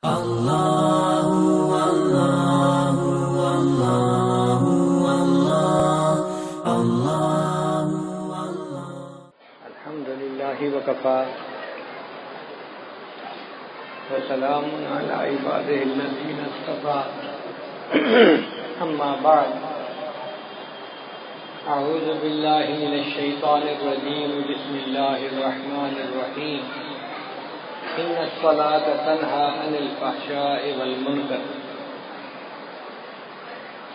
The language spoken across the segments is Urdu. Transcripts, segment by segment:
الحمد لله وكفى وسلام على عباده الذين اصطفى أما بعد أعوذ بالله من الشيطان الرجيم بسم الله الرحمن الرحيم إن الصلاة تنهى عن الفحشاء والمنكر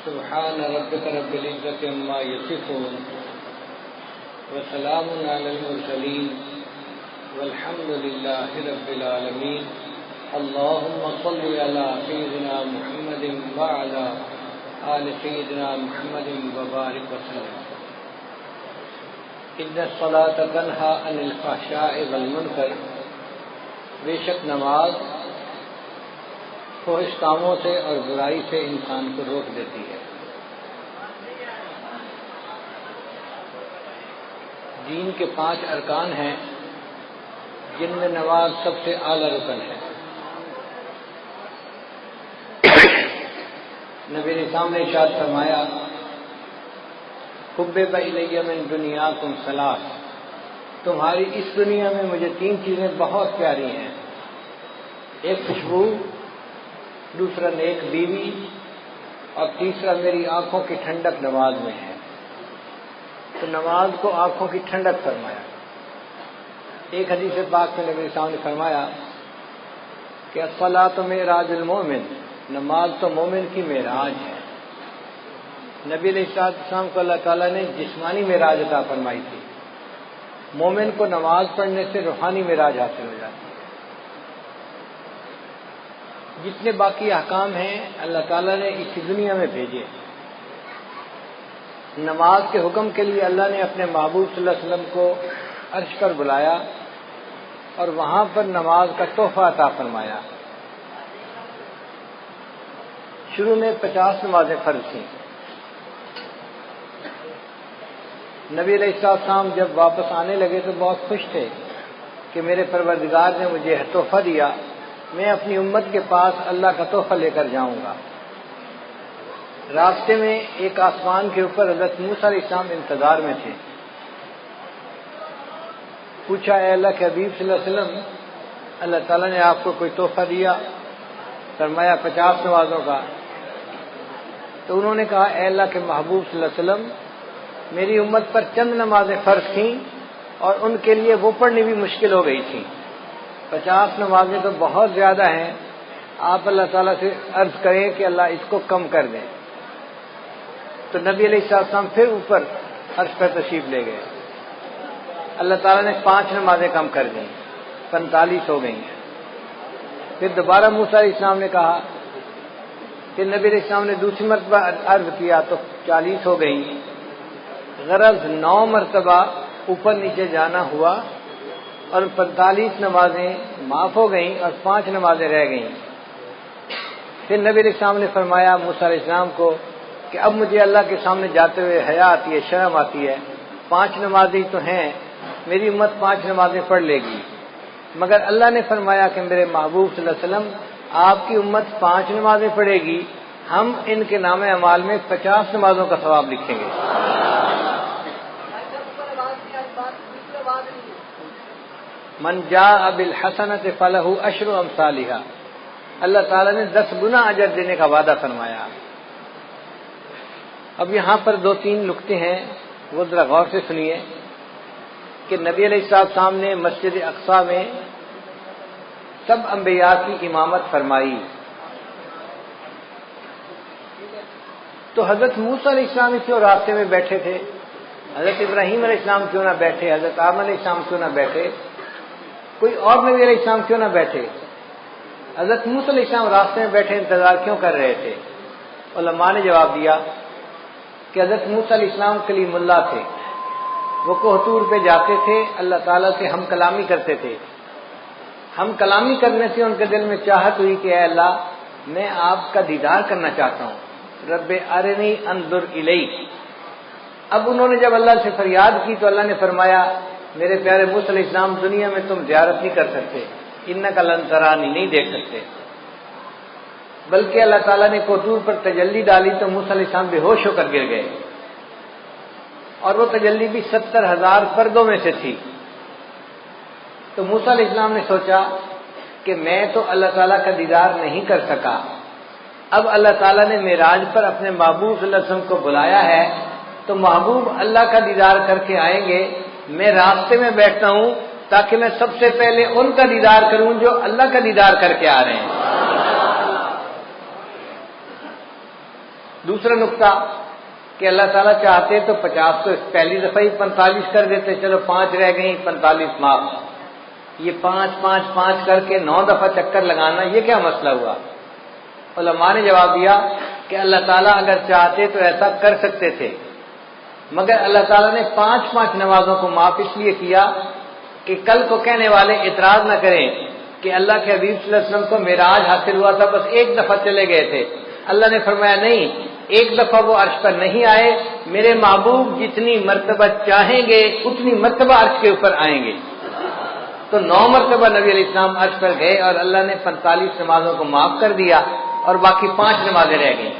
سبحان ربك رب العزة عما يصفون وسلام على المرسلين والحمد لله رب العالمين اللهم صل على سيدنا محمد وعلى آل سيدنا محمد وبارك وسلم إن الصلاة تنهى عن الفحشاء والمنكر بے شک نماز فحش کاموں سے اور برائی سے انسان کو روک دیتی ہے۔ دین کے 5 ارکان ہیں جن میں نماز سب سے اعلیٰ رکن ہے۔ نبی اسلام نے ارشاد فرمایا حبب الی من دنیاکم ثلاث، تمہاری اس دنیا میں مجھے 3 چیزیں بہت پیاری ہیں، ایک خوشبو، دوسرا نیک بیوی، اور تیسرا میری آنکھوں کی ٹھنڈک نماز میں ہے۔ تو نماز کو آنکھوں کی ٹھنڈک فرمایا۔ ایک حدیث پاک میں نبی صاحب نے فرمایا کہ الصلاۃ معراج المومن، نماز تو مومن کی معراج ہے۔ نبی علیہ السلام کو اللہ تعالیٰ نے جسمانی معراج عطا فرمائی تھی، مومن کو نماز پڑھنے سے روحانی معراج حاصل ہو جاتی ہے۔ جتنے باقی احکام ہیں اللہ تعالیٰ نے اسی دنیا میں بھیجے۔ نماز کے حکم کے لیے اللہ نے اپنے محبوب صلی اللہ علیہ وسلم کو عرش پر بلایا اور وہاں پر نماز کا تحفہ عطا فرمایا۔ شروع میں 50 نمازیں فرض تھیں۔ نبی علیہ السلام جب واپس آنے لگے تو بہت خوش تھے کہ میرے پروردگار نے مجھے تحفہ دیا، میں اپنی امت کے پاس اللہ کا تحفہ لے کر جاؤں گا۔ راستے میں ایک آسمان کے اوپر حضرت موسیٰ علیہ السلام انتظار میں تھے۔ پوچھا اے اللہ کے حبیب صلی اللہ علیہ وسلم، اللہ تعالیٰ نے آپ کو کوئی تحفہ دیا؟ فرمایا 50 نمازوں کا۔ تو انہوں نے کہا اے اللہ کے محبوب صلی اللہ علیہ وسلم، میری امت پر چند نمازیں فرض تھیں اور ان کے لیے وہ پڑھنی بھی مشکل ہو گئی تھی، 50 نمازیں تو بہت زیادہ ہیں، آپ اللہ تعالیٰ سے عرض کریں کہ اللہ اس کو کم کر دیں۔ تو نبی علیہ السلام پھر اوپر عرش پر تشریف لے گئے، اللہ تعالیٰ نے 5 نمازیں کم کر دیں، 45 ہو گئی ہیں۔ پھر دوبارہ موسیٰ علیہ السلام نے کہا کہ نبی علیہ السلام نے دوسری مرتبہ عرض کیا تو 40 ہو گئی۔ غرض 9 مرتبہ اوپر نیچے جانا ہوا اور 45 نمازیں معاف ہو گئیں اور 5 نمازیں رہ گئیں۔ پھر نبی علیہ السلام نے فرمایا موسیٰ علیہ السلام کو کہ اب مجھے اللہ کے سامنے جاتے ہوئے حیا آتی ہے، شرم آتی ہے، 5 نمازیں تو ہیں، میری امت 5 نمازیں پڑھ لے گی، مگر اللہ نے فرمایا کہ میرے محبوب صلی اللہ علیہ وسلم آپ کی امت 5 نمازیں پڑھے گی، ہم ان کے نام اعمال میں 50 نمازوں کا ثواب لکھیں گے۔ من جاء بالحسنۃ فلہ عشر امثالھا، اللہ تعالیٰ نے 10 گنا اجر دینے کا وعدہ فرمایا۔ اب یہاں پر 2-3 نکتے ہیں، وہ ذرا غور سے سنیے کہ نبی علیہ السلام نے مسجد اقصی میں سب انبیاء کی امامت فرمائی، تو حضرت موسیٰ علیہ السلام کیوں راستے میں بیٹھے تھے؟ حضرت ابراہیم علیہ السلام کیوں نہ بیٹھے؟ حضرت آدم علیہ السلام کیوں نہ بیٹھے؟ کوئی اور نبی علیہ السلام کیوں نہ بیٹھے؟ حضرت موسیٰ علیہ السلام راستے میں بیٹھے انتظار کیوں کر رہے تھے؟ علماء نے جواب دیا کہ حضرت موسیٰ علیہ السلام کلیم اللہ تھے، وہ کوہ طور پہ جاتے تھے، اللہ تعالیٰ سے ہم کلامی کرتے تھے، ہم کلامی کرنے سے ان کے دل میں چاہت ہوئی کہ اے اللہ میں آپ کا دیدار کرنا چاہتا ہوں، رب ارنی انظر الیک۔ اب انہوں نے جب اللہ سے فریاد کی تو اللہ نے فرمایا میرے پیارے موسیٰ علیہ السلام دنیا میں تم زیارت نہیں کر سکتے، انک لن ترانی، نہیں دیکھ سکتے، بلکہ اللہ تعالیٰ نے کوطور پر تجلی ڈالی تو موسیٰ علیہ السلام بے ہوش ہو کر گر گئے، اور وہ تجلی بھی 70,000 پردوں میں سے تھی۔ تو موسیٰ علیہ السلام نے سوچا کہ میں تو اللہ تعالیٰ کا دیدار نہیں کر سکا، اب اللہ تعالیٰ نے معراج پر اپنے محبوب صلی اللہ علیہ وسلم کو بلایا ہے تو محبوب اللہ کا دیدار کر کے آئیں گے، میں راستے میں بیٹھتا ہوں تاکہ میں سب سے پہلے ان کا دیدار کروں جو اللہ کا دیدار کر کے آ رہے ہیں۔ دوسرا نقطہ کہ اللہ تعالیٰ چاہتے تو 50 کو پہلی دفعہ ہی 45 کر دیتے، چلو 5 رہ گئیں، 45 معاف۔ یہ 5 5 5 کر کے 9 دفعہ چکر لگانا، یہ کیا مسئلہ ہوا؟ علماء نے جواب دیا کہ اللہ تعالیٰ اگر چاہتے تو ایسا کر سکتے تھے، مگر اللہ تعالیٰ نے 5 5 نمازوں کو معاف اس لیے کیا کہ کل کو کہنے والے اعتراض نہ کریں کہ اللہ کے حبیب صلی اللہ علیہ وسلم کو معراج حاصل ہوا تھا، بس ایک دفعہ چلے گئے تھے۔ اللہ نے فرمایا نہیں، ایک دفعہ وہ عرش پر نہیں آئے، میرے محبوب جتنی مرتبہ چاہیں گے اتنی مرتبہ عرش کے اوپر آئیں گے۔ تو 9 مرتبہ نبی علیہ السلام عرش پر گئے اور اللہ نے 45 نمازوں کو معاف کر دیا اور باقی 5 نمازیں رہ گئیں۔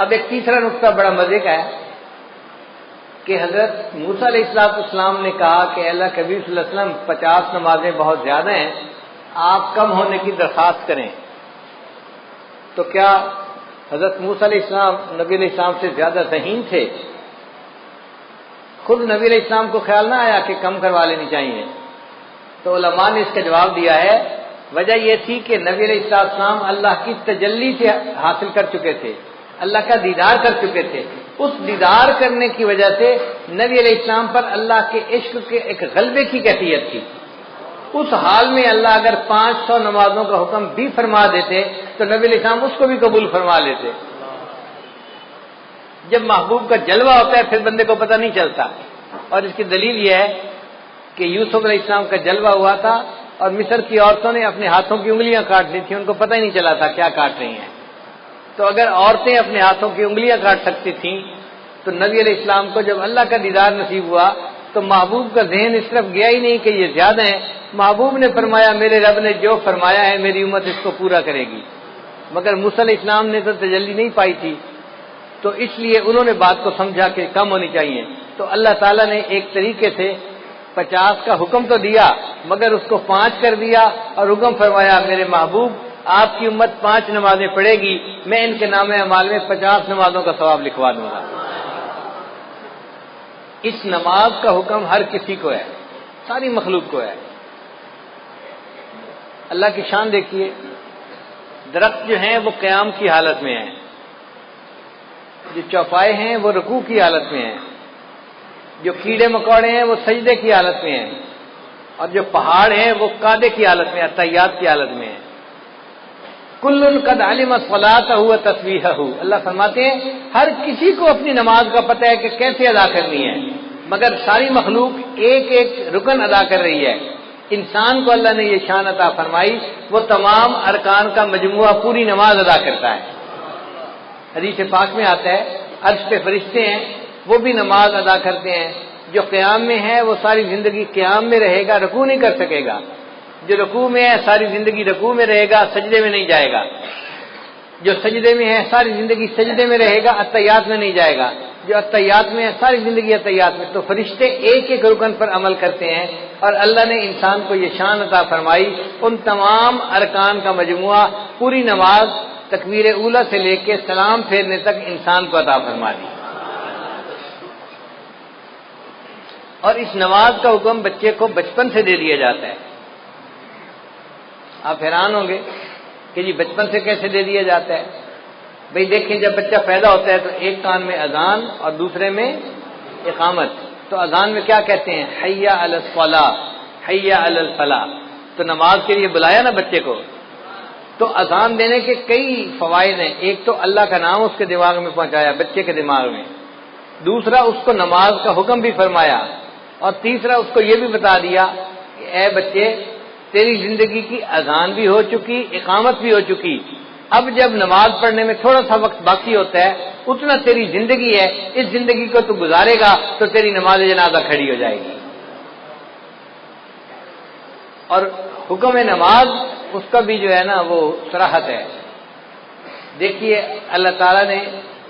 اب ایک تیسرا نقطہ بڑا مزے کا ہے کہ حضرت موسیٰ علیہ السلام نے کہا کہ اللہ کے حبیب صلی اللہ علیہ وسلم 50 نمازیں بہت زیادہ ہیں، آپ کم ہونے کی درخواست کریں۔ تو کیا حضرت موسیٰ علیہ السلام نبی علیہ السلام سے زیادہ ذہین تھے؟ خود نبی علیہ السلام کو خیال نہ آیا کہ کم کروا لینی چاہیے؟ تو علماء نے اس کا جواب دیا ہے، وجہ یہ تھی کہ نبی علیہ السلام اللہ کی تجلی سے حاصل کر چکے تھے، اللہ کا دیدار کر چکے تھے۔ اس دیدار کرنے کی وجہ سے نبی علیہ السلام پر اللہ کے عشق کے ایک غلبے کی کیفیت تھی۔ اس حال میں اللہ اگر 500 نمازوں کا حکم بھی فرما دیتے تو نبی علیہ السلام اس کو بھی قبول فرما لیتے۔ جب محبوب کا جلوہ ہوتا ہے پھر بندے کو پتہ نہیں چلتا، اور اس کی دلیل یہ ہے کہ یوسف علیہ السلام کا جلوہ ہوا تھا اور مصر کی عورتوں نے اپنے ہاتھوں کی انگلیاں کاٹ لی تھیں، ان کو پتہ ہی نہیں چلا تھا کیا کاٹ رہی ہیں۔ تو اگر عورتیں اپنے ہاتھوں کی انگلیاں کاٹ سکتی تھیں تو نبی علیہ السلام کو جب اللہ کا دیدار نصیب ہوا تو محبوب کا ذہن اس طرف گیا ہی نہیں کہ یہ زیادہ ہیں، محبوب نے فرمایا میرے رب نے جو فرمایا ہے میری امت اس کو پورا کرے گی۔ مگر موسیٰ علیہ السلام نے تو تجلی نہیں پائی تھی، تو اس لیے انہوں نے بات کو سمجھا کہ کم ہونی چاہیے۔ تو اللہ تعالیٰ نے ایک طریقے سے 50 کا حکم تو دیا مگر اس کو 5 کر دیا اور حکم فرمایا میرے محبوب آپ کی امت 5 نمازیں پڑھے گی، میں ان کے نام اعمال میں 50 نمازوں کا ثواب لکھوا دوں گا۔ اس نماز کا حکم ہر کسی کو ہے، ساری مخلوق کو ہے۔ اللہ کی شان دیکھیے، درخت جو ہیں وہ قیام کی حالت میں ہیں، جو چوپائے ہیں وہ رکوع کی حالت میں ہیں، جو کیڑے مکوڑے ہیں وہ سجدے کی حالت میں ہیں، اور جو پہاڑ ہیں وہ قعدے کی حالت میں، تحیات کی حالت میں ہیں۔ کل قد علم الصلاۃ وتسبیحہ، اللہ فرماتے ہیں ہر کسی کو اپنی نماز کا پتہ ہے کہ کیسے ادا کرنی ہے، مگر ساری مخلوق ایک ایک رکن ادا کر رہی ہے۔ انسان کو اللہ نے یہ شان عطا فرمائی، وہ تمام ارکان کا مجموعہ پوری نماز ادا کرتا ہے۔ حدیث پاک میں آتا ہے عرش پہ فرشتے ہیں وہ بھی نماز ادا کرتے ہیں، جو قیام میں ہے وہ ساری زندگی قیام میں رہے گا، رکوع نہیں کر سکے گا، جو رکوع میں ہے ساری زندگی رکوع میں رہے گا، سجدے میں نہیں جائے گا، جو سجدے میں ہے ساری زندگی سجدے میں رہے گا، اتحیات میں نہیں جائے گا، جو اتحیات میں ہے ساری زندگی اتحیات میں۔ تو فرشتے ایک ایک رکن پر عمل کرتے ہیں، اور اللہ نے انسان کو یہ شان عطا فرمائی، ان تمام ارکان کا مجموعہ پوری نماز تکبیر اولیٰ سے لے کے سلام پھیرنے تک انسان کو عطا فرما دی۔ اور اس نماز کا حکم بچے کو بچپن سے دے دیا جاتا ہے۔ آپ حیران ہوں گے کہ جی بچپن سے کیسے دے دیا جاتا ہے؟ بھئی دیکھیں جب بچہ پیدا ہوتا ہے تو ایک کان میں اذان اور دوسرے میں اقامت۔ تو اذان میں کیا کہتے ہیں؟ حی علی الصلاۃ، حی علی الفلاح۔ تو نماز کے لیے بلایا نا بچے کو، تو اذان دینے کے کئی فوائد ہیں۔ ایک تو اللہ کا نام اس کے دماغ میں پہنچایا، بچے کے دماغ میں، دوسرا اس کو نماز کا حکم بھی فرمایا، اور تیسرا اس کو یہ بھی بتا دیا کہ اے بچے تیری زندگی کی اذان بھی ہو چکی، اقامت بھی ہو چکی، اب جب نماز پڑھنے میں تھوڑا سا وقت باقی ہوتا ہے اتنا تیری زندگی ہے، اس زندگی کو تو گزارے گا تو تیری نماز جنازہ کھڑی ہو جائے گی۔ اور حکم نماز اس کا بھی جو ہے نا وہ صراحت ہے. دیکھیے اللہ تعالیٰ نے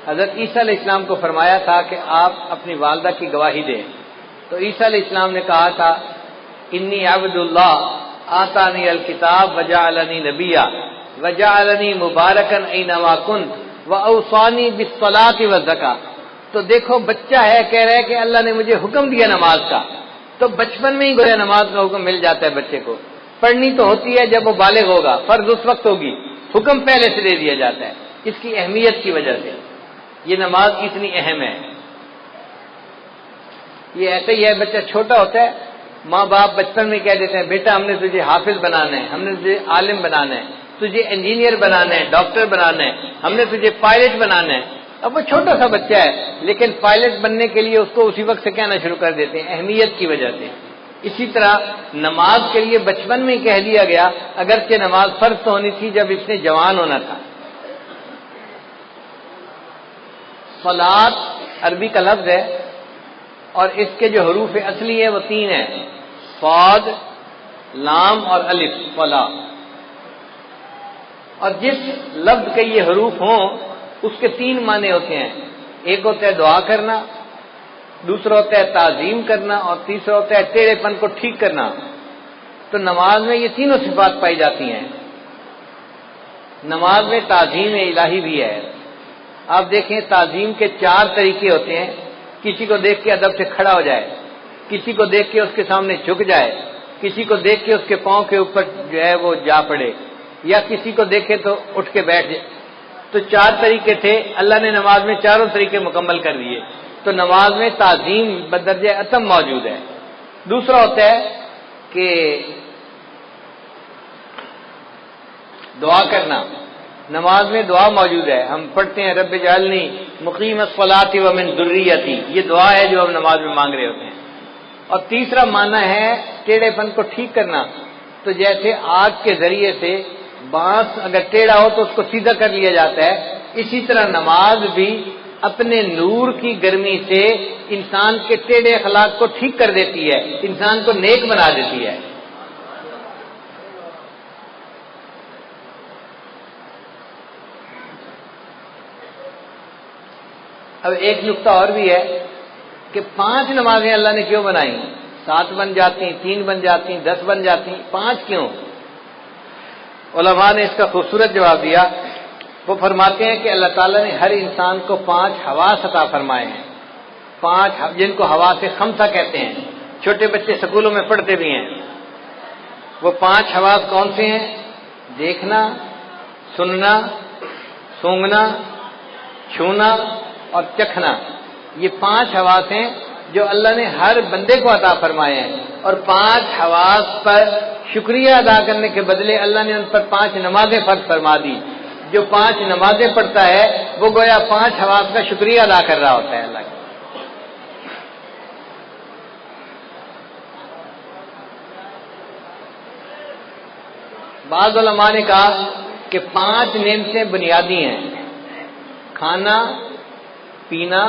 حضرت عیسیٰ علیہ السلام کو فرمایا تھا کہ آپ اپنی والدہ کی گواہی دیں. تو عیسیٰ علیہ السلام نے کہا تھا انی عبد اللہ آتانی الکتاب وجعلنی نبیا وجعلنی مبارکا اینما کنت واوصانی بالصلاۃ والزکاۃ. تو دیکھو بچہ ہے کہہ رہا ہے کہ اللہ نے مجھے حکم دیا نماز کا. تو بچپن میں ہی گویا نماز کا حکم مل جاتا ہے بچے کو. پڑھنی تو ہوتی ہے جب وہ بالغ ہوگا, فرض اس وقت ہوگی, حکم پہلے سے دے دیا جاتا ہے اس کی اہمیت کی وجہ سے. یہ نماز اتنی اہم ہے. یہ ایسے ہی ہے, بچہ چھوٹا ہوتا ہے, ماں باپ بچپن میں کہہ دیتے ہیں بیٹا ہم نے تجھے حافظ بنانا ہے, ہم نے تجھے عالم بنانا ہے, تجھے انجینئر بنانا ہے, ڈاکٹر بنانا ہے, ہم نے تجھے پائلٹ بنانا ہے. اب وہ چھوٹا سا بچہ ہے لیکن پائلٹ بننے کے لیے اس کو اسی وقت سے کہنا شروع کر دیتے ہیں اہمیت کی وجہ سے. اسی طرح نماز کے لیے بچپن میں کہہ دیا گیا, اگرچہ نماز فرض تو ہونی تھی جب اس نے جوان ہونا تھا. صلاۃ عربی کا لفظ ہے اور اس کے جو حروف اصلی ہیں وہ 3 ہیں, صاد, لام اور الف. صلاۃ. اور جس لفظ کے یہ حروف ہوں اس کے 3 معنی ہوتے ہیں. ایک ہوتا ہے دعا کرنا, دوسرا ہوتا ہے تعظیم کرنا, اور تیسرا ہوتا ہے ٹیڑھے پن کو ٹھیک کرنا. تو نماز میں یہ تینوں صفات پائی جاتی ہیں. نماز میں تعظیم الہی بھی ہے. آپ دیکھیں تعظیم کے 4 طریقے ہوتے ہیں. کسی کو دیکھ کے ادب سے کھڑا ہو جائے, کسی کو دیکھ کے اس کے سامنے جھک جائے, کسی کو دیکھ کے اس کے پاؤں کے اوپر جو ہے وہ جا پڑے, یا کسی کو دیکھے تو اٹھ کے بیٹھ جائے. تو 4 طریقے تھے, اللہ نے نماز میں چاروں طریقے مکمل کر دیے. تو نماز میں تعظیم بدرجہ اتم موجود ہے. دوسرا ہوتا ہے کہ دعا کرنا. نماز میں دعا موجود ہے, ہم پڑھتے ہیں رب اجعلنی مقیم الصلاۃ ومن ذریتی, یہ دعا ہے جو ہم نماز میں مانگ رہے ہوتے ہیں. اور تیسرا معنی ہے ٹیڑھے پن کو ٹھیک کرنا. تو جیسے آگ کے ذریعے سے بانس اگر ٹیڑھا ہو تو اس کو سیدھا کر لیا جاتا ہے, اسی طرح نماز بھی اپنے نور کی گرمی سے انسان کے ٹیڑھے اخلاق کو ٹھیک کر دیتی ہے, انسان کو نیک بنا دیتی ہے. اب ایک نقطہ اور بھی ہے کہ 5 نمازیں اللہ نے کیوں بنائی؟ 7 بن جاتی, 3 بن جاتی, 10 بن جاتی, 5 کیوں؟ علماء نے اس کا خوبصورت جواب دیا. وہ فرماتے ہیں کہ اللہ تعالیٰ نے ہر انسان کو 5 حواس عطا فرمائے ہیں, 5 جن کو حواس خمسہ کہتے ہیں. چھوٹے بچے سکولوں میں پڑھتے بھی ہیں. وہ 5 حواس کون سے ہیں؟ دیکھنا, سننا, سونگھنا, چھونا اور چکھنا. یہ 5 حواس ہیں جو اللہ نے ہر بندے کو عطا فرمائے ہیں. اور 5 حواس پر شکریہ ادا کرنے کے بدلے اللہ نے ان پر 5 نمازیں فرض فرما دی. جو 5 نمازیں پڑھتا ہے وہ گویا 5 حواس کا شکریہ ادا کر رہا ہوتا ہے اللہ کا. بعض علماء نے کہا کہ 5 نعمتیں بنیادی ہیں: کھانا, پینا,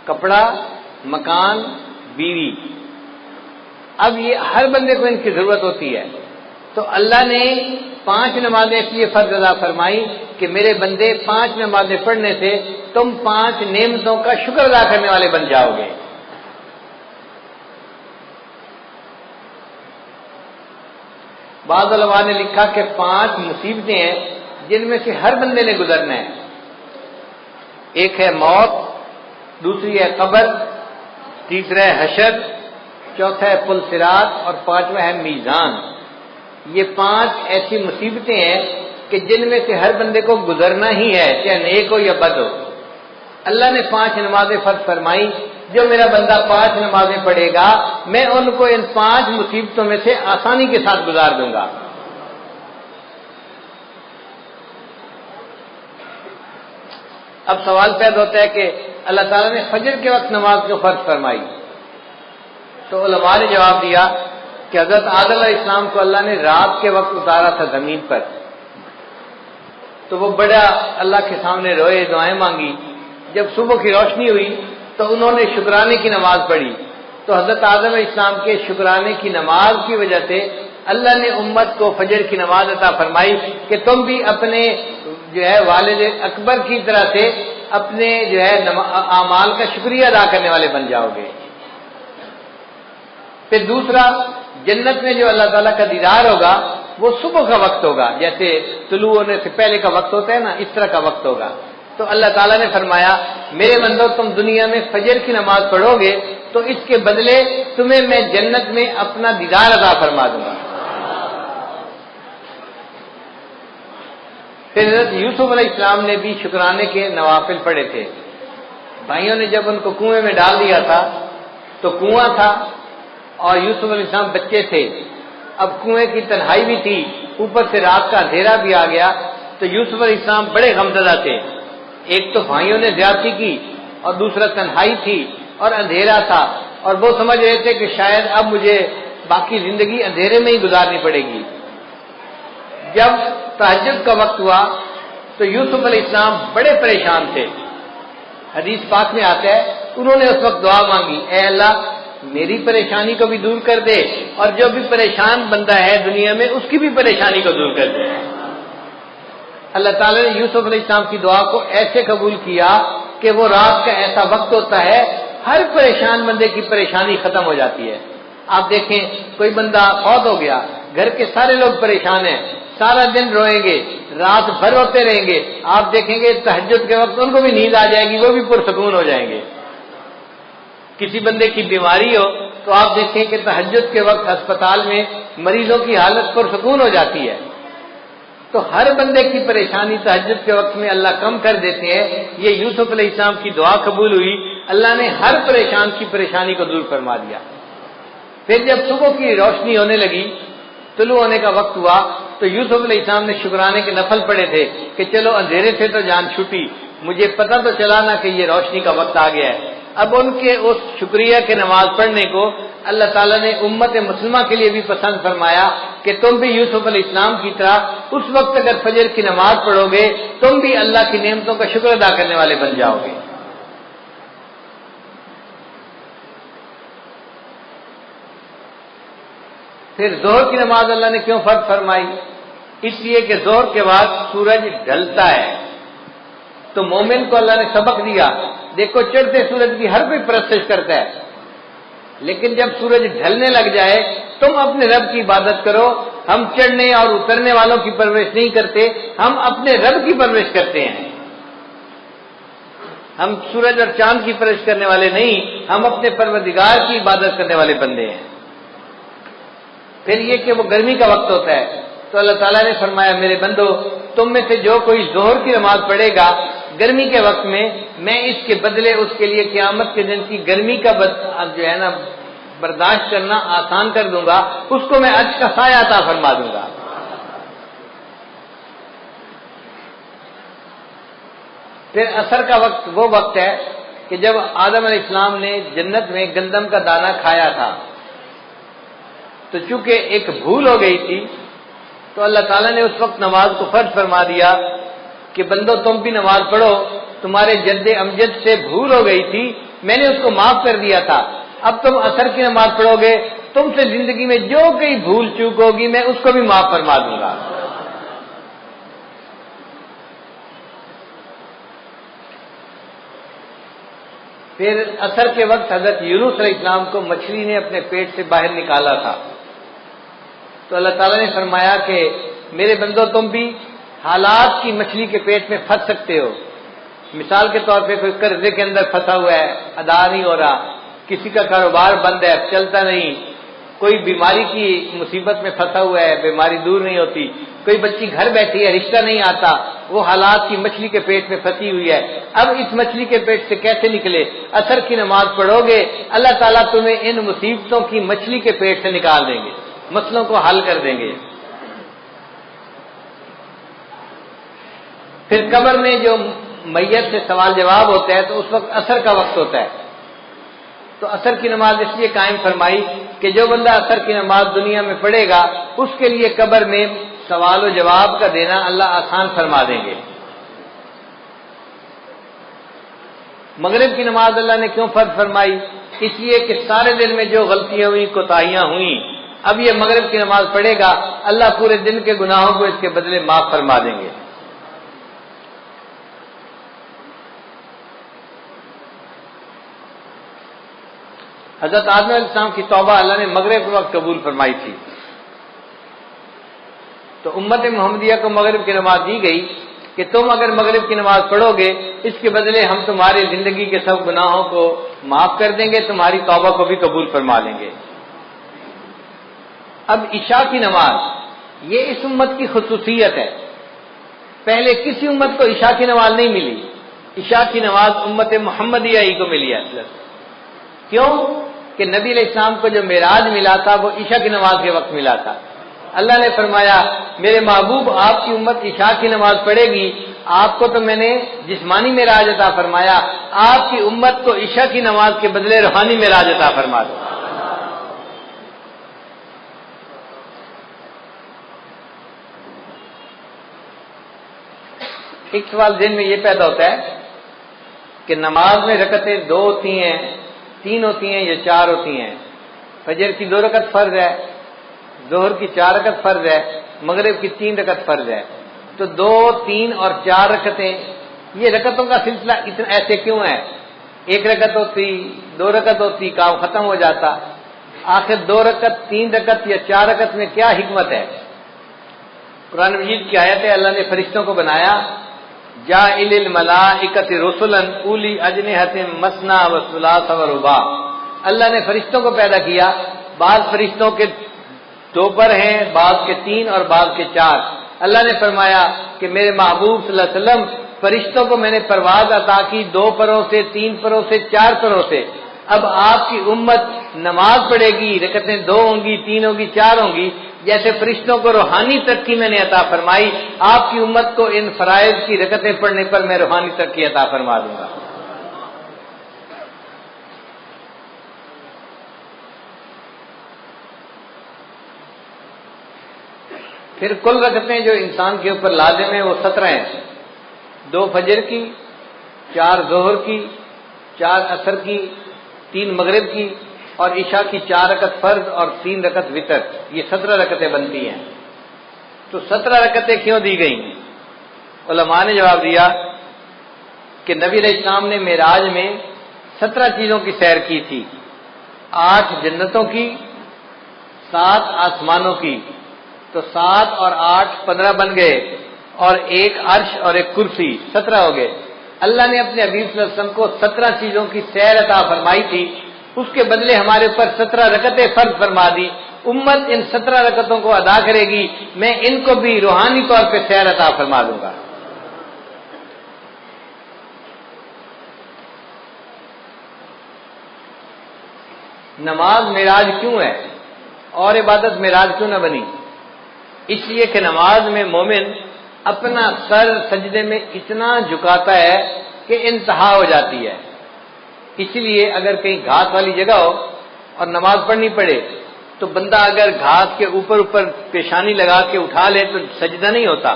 کپڑا, مکان, بیوی. اب یہ ہر بندے کو ان کی ضرورت ہوتی ہے. تو اللہ نے 5 نمازیں اس لیے فرض ادا فرمائی کہ میرے بندے 5 نمازیں پڑھنے سے تم 5 نعمتوں کا شکر ادا کرنے والے بن جاؤ گے. بعض علماء نے لکھا کہ 5 مصیبتیں ہیں جن میں سے ہر بندے نے گزرنا ہے. ایک ہے موت, دوسری ہے قبر, تیسرا ہے حشر, چوتھا ہے پل صراط, اور 5واں ہے میزان. یہ 5 ایسی مصیبتیں ہیں کہ جن میں سے ہر بندے کو گزرنا ہی ہے, چاہے نیک ہو یا بد ہو. اللہ نے 5 نمازیں فرض فرمائی. جو میرا بندہ 5 نمازیں پڑھے گا میں ان کو ان 5 مصیبتوں میں سے آسانی کے ساتھ گزار دوں گا. اب سوال پیدا ہوتا ہے کہ اللہ تعالیٰ نے فجر کے وقت نماز کو فرض فرمائی. تو علماء نے جواب دیا کہ حضرت آدم علیہ السلام کو اللہ نے رات کے وقت اتارا تھا زمین پر. تو وہ بڑا اللہ کے سامنے روئے, دعائیں مانگی. جب صبح کی روشنی ہوئی تو انہوں نے شکرانے کی نماز پڑھی. تو حضرت آدم علیہ السلام کے شکرانے کی نماز کی وجہ سے اللہ نے امت کو فجر کی نماز عطا فرمائی کہ تم بھی اپنے جو ہے والد اکبر کی طرح سے اپنے جو ہے اعمال کا شکریہ ادا کرنے والے بن جاؤ گے۔ پھر دوسرا، جنت میں جو اللہ تعالیٰ کا دیدار ہوگا وہ صبح کا وقت ہوگا، جیسے طلوع ہونے سے پہلے کا وقت ہوتا ہے نا، اس طرح کا وقت ہوگا۔ تو اللہ تعالیٰ نے فرمایا میرے بندو تم دنیا میں فجر کی نماز پڑھو گے تو اس کے بدلے تمہیں میں جنت میں اپنا دیدار عطا فرما دوں گا۔ پھر حضرت یوسف علیہ السلام نے بھی شکرانے کے نوافل پڑھے تھے۔ بھائیوں نے جب ان کو کنویں میں ڈال دیا تھا تو کنواں تھا اور یوسف علیہ السلام بچے تھے، اب کنویں کی تنہائی بھی تھی، اوپر سے رات کا اندھیرا بھی آ گیا، تو یوسف علیہ السلام بڑے غمزدہ تھے۔ ایک تو بھائیوں نے زیادتی کی اور دوسرا تنہائی تھی اور اندھیرا تھا، اور وہ سمجھ رہے تھے کہ شاید اب مجھے باقی زندگی اندھیرے میں ہی گزارنی پڑے گی۔ جب تہجد کا وقت ہوا تو یوسف علیہ السلام بڑے پریشان تھے۔ حدیث پاک میں آتا ہے انہوں نے اس وقت دعا مانگی، اے اللہ میری پریشانی کو بھی دور کر دے اور جو بھی پریشان بندہ ہے دنیا میں اس کی بھی پریشانی کو دور کر دے۔ اللہ تعالیٰ نے یوسف علیہ السلام کی دعا کو ایسے قبول کیا کہ وہ رات کا ایسا وقت ہوتا ہے ہر پریشان بندے کی پریشانی ختم ہو جاتی ہے۔ آپ دیکھیں کوئی بندہ فوت ہو گیا، گھر کے سارے لوگ پریشان ہیں، سارا دن روئیں گے، رات بھر روتے رہیں گے، آپ دیکھیں گے تہجد کے وقت ان کو بھی نیند آ جائے گی، وہ بھی پرسکون ہو جائیں گے۔ کسی بندے کی بیماری ہو تو آپ دیکھیں کہ تہجد کے وقت ہسپتال میں مریضوں کی حالت پرسکون ہو جاتی ہے۔ تو ہر بندے کی پریشانی تہجد کے وقت میں اللہ کم کر دیتے ہیں۔ یہ یوسف علیہ السلام کی دعا قبول ہوئی، اللہ نے ہر پریشان کی پریشانی کو دور فرما دیا۔ پھر جب صبح کی روشنی ہونے لگی، طلوع ہونے کا وقت ہوا، تو یوسف علیہ السلام نے شکرانے کے نفل پڑے تھے کہ چلو اندھیرے سے تو جان چھوٹی، مجھے پتہ تو چلا نا کہ یہ روشنی کا وقت آ گیا ہے۔ اب ان کے اس شکریہ کے نماز پڑھنے کو اللہ تعالیٰ نے امت مسلمہ کے لیے بھی پسند فرمایا کہ تم بھی یوسف علیہ السلام کی طرح اس وقت اگر فجر کی نماز پڑھو گے تم بھی اللہ کی نعمتوں کا شکر ادا کرنے والے بن جاؤ گے۔ پھر ظہر کی نماز اللہ نے کیوں فرض فرمائی؟ اس لیے کہ ظہر کے بعد سورج ڈھلتا ہے، تو مومن کو اللہ نے سبق دیا، دیکھو چڑھتے سورج کی ہر کوئی پرستش کرتا ہے، لیکن جب سورج ڈھلنے لگ جائے تم اپنے رب کی عبادت کرو۔ ہم چڑھنے اور اترنے والوں کی پرورش نہیں کرتے، ہم اپنے رب کی پرورش کرتے ہیں۔ ہم سورج اور چاند کی پرورش کرنے والے نہیں، ہم اپنے پروردگار کی عبادت کرنے والے بندے ہیں۔ پھر یہ کہ وہ گرمی کا وقت ہوتا ہے تو اللہ تعالیٰ نے فرمایا میرے بندو تم میں سے جو کوئی ظہر کی نماز پڑھے گا گرمی کے وقت میں، میں اس کے بدلے اس کے لیے قیامت کے دن کی گرمی کا جو ہے نا برداشت کرنا آسان کر دوں گا، اس کو میں عرش کا سایہ عطا فرما دوں گا۔ پھر عصر کا وقت وہ وقت ہے کہ جب آدم علیہ السلام نے جنت میں گندم کا دانہ کھایا تھا، تو چونکہ ایک بھول ہو گئی تھی تو اللہ تعالیٰ نے اس وقت نماز کو فرض فرما دیا کہ بندو تم بھی نماز پڑھو، تمہارے جد امجد سے بھول ہو گئی تھی، میں نے اس کو معاف کر دیا تھا، اب تم عصر کی نماز پڑھو گے، تم سے زندگی میں جو کوئی بھول چوک ہوگی میں اس کو بھی معاف فرما دوں گا۔ پھر عصر کے وقت حضرت یونس علیہ السلام کو مچھلی نے اپنے پیٹ سے باہر نکالا تھا، تو اللہ تعالیٰ نے فرمایا کہ میرے بندو تم بھی حالات کی مچھلی کے پیٹ میں پھنس سکتے ہو۔ مثال کے طور پہ کوئی قرضے کے اندر پھنسا ہوا ہے، ادا نہیں ہو رہا، کسی کا کاروبار بند ہے، چلتا نہیں، کوئی بیماری کی مصیبت میں پھنسا ہوا ہے، بیماری دور نہیں ہوتی، کوئی بچی گھر بیٹھی ہے، رشتہ نہیں آتا، وہ حالات کی مچھلی کے پیٹ میں پھنسی ہوئی ہے، اب اس مچھلی کے پیٹ سے کیسے نکلے؟ عصر کی نماز پڑھو گے اللہ تعالیٰ تمہیں ان مصیبتوں کی مچھلی کے پیٹ سے نکال دیں گے، مسئلوں کو حل کر دیں گے۔ پھر قبر میں جو میت سے سوال جواب ہوتا ہے تو اس وقت عصر کا وقت ہوتا ہے، تو عصر کی نماز اس لیے قائم فرمائی کہ جو بندہ عصر کی نماز دنیا میں پڑھے گا اس کے لیے قبر میں سوال و جواب کا دینا اللہ آسان فرما دیں گے۔ مغرب کی نماز اللہ نے کیوں فرض فرمائی؟ اس لیے کہ سارے دن میں جو غلطیاں ہوئیں، کوتاہیاں ہوئیں، اب یہ مغرب کی نماز پڑھے گا، اللہ پورے دن کے گناہوں کو اس کے بدلے معاف فرما دیں گے۔ حضرت آدم علیہ السلام کی توبہ اللہ نے مغرب کے وقت قبول فرمائی تھی، تو امت محمدیہ کو مغرب کی نماز دی گئی کہ تم اگر مغرب کی نماز پڑھو گے اس کے بدلے ہم تمہاری زندگی کے سب گناہوں کو معاف کر دیں گے، تمہاری توبہ کو بھی قبول فرما لیں گے۔ اب عشاء کی نماز یہ اس امت کی خصوصیت ہے، پہلے کسی امت کو عشاء کی نماز نہیں ملی، عشاء کی نماز امت محمدیہ ہی کو ملی ہے۔ کیوں کہ نبی علیہ السلام کو جو معراج ملا تھا وہ عشاء کی نماز کے وقت ملا تھا۔ اللہ نے فرمایا میرے محبوب آپ کی امت عشاء کی نماز پڑھے گی، آپ کو تو میں نے جسمانی معراج عطا فرمایا، آپ کی امت کو عشاء کی نماز کے بدلے روحانی معراج عطا فرما دو۔ ایک سوال ذہن میں یہ پیدا ہوتا ہے کہ نماز میں رکعتیں 2 ہوتی ہیں، 3 ہوتی ہیں یا 4 ہوتی ہیں؟ فجر کی 2 رکعت فرض ہے، ظہر کی 4 رکعت فرض ہے، مغرب کی 3 رکعت فرض ہے، تو 2، 3 اور 4 رکعتیں، یہ رکعتوں کا سلسلہ اتنا ایسے کیوں ہے؟ 1 رکعت ہوتی، 2 رکعت ہوتی، کام ختم ہو جاتا، آخر 2 رکعت، 3 رکعت یا 4 رکعت میں کیا حکمت ہے؟ قرآن مجید کی آیت ہے اللہ نے فرشتوں کو بنایا جاعل الملائکۃ رسلا اولی اجنحۃ مثنی و ثلاث و رباع، اللہ نے فرشتوں کو پیدا کیا، بعض فرشتوں کے 2 پر ہیں، بعض کے 3 اور بعض کے 4۔ اللہ نے فرمایا کہ میرے محبوب صلی اللہ علیہ وسلم فرشتوں کو میں نے پرواز عطا کی 2 پروں سے، 3 پروں سے، 4 پروں سے۔ اب آپ کی امت نماز پڑھے گی، رکعتیں 2 ہوں گی، 3 ہوں گی، 4 ہوں گی، جیسے فرشتوں کو روحانی ترقی میں نے عطا فرمائی، آپ کی امت کو ان فرائض کی رکعتیں پڑھنے پر میں روحانی ترقی عطا فرما دوں گا۔ پھر کل رکعتیں جو انسان کے اوپر لازم ہیں وہ 17 ہیں، 2 فجر کی، 4 ظہر کی، 4 عصر کی، 3 مغرب کی اور عشاء کی 4 رکعت فرض اور 3 رکعت وتر، یہ 17 رکعتیں بنتی ہیں۔ تو 17 رکعتیں کیوں دی گئیں؟ علماء نے جواب دیا کہ نبی علیہ السلام نے معراج میں 17 چیزوں کی سیر کی تھی، 8 جنتوں کی، 7 آسمانوں کی، تو 7 اور 8 15 بن گئے، اور 1 عرش اور 1 کرسی، 17 ہو گئے۔ اللہ نے اپنے حبیب صلی اللہ علیہ وسلم کو 17 چیزوں کی سیر عطا فرمائی تھی، اس کے بدلے ہمارے اوپر 17 رکعتیں فرض فرما دی۔ امت ان 17 رکعتوں کو ادا کرے گی، میں ان کو بھی روحانی طور پہ سیر عطا فرما دوں گا۔ نماز معراج کیوں ہے اور عبادت معراج کیوں نہ بنی؟ اس لیے کہ نماز میں مومن اپنا سر سجدے میں اتنا جھکاتا ہے کہ انتہا ہو جاتی ہے۔ اس لیے اگر کہیں گھاس والی جگہ ہو اور نماز پڑھنی پڑے تو بندہ اگر گھاس کے اوپر پیشانی لگا کے اٹھا لے تو سجدہ نہیں ہوتا،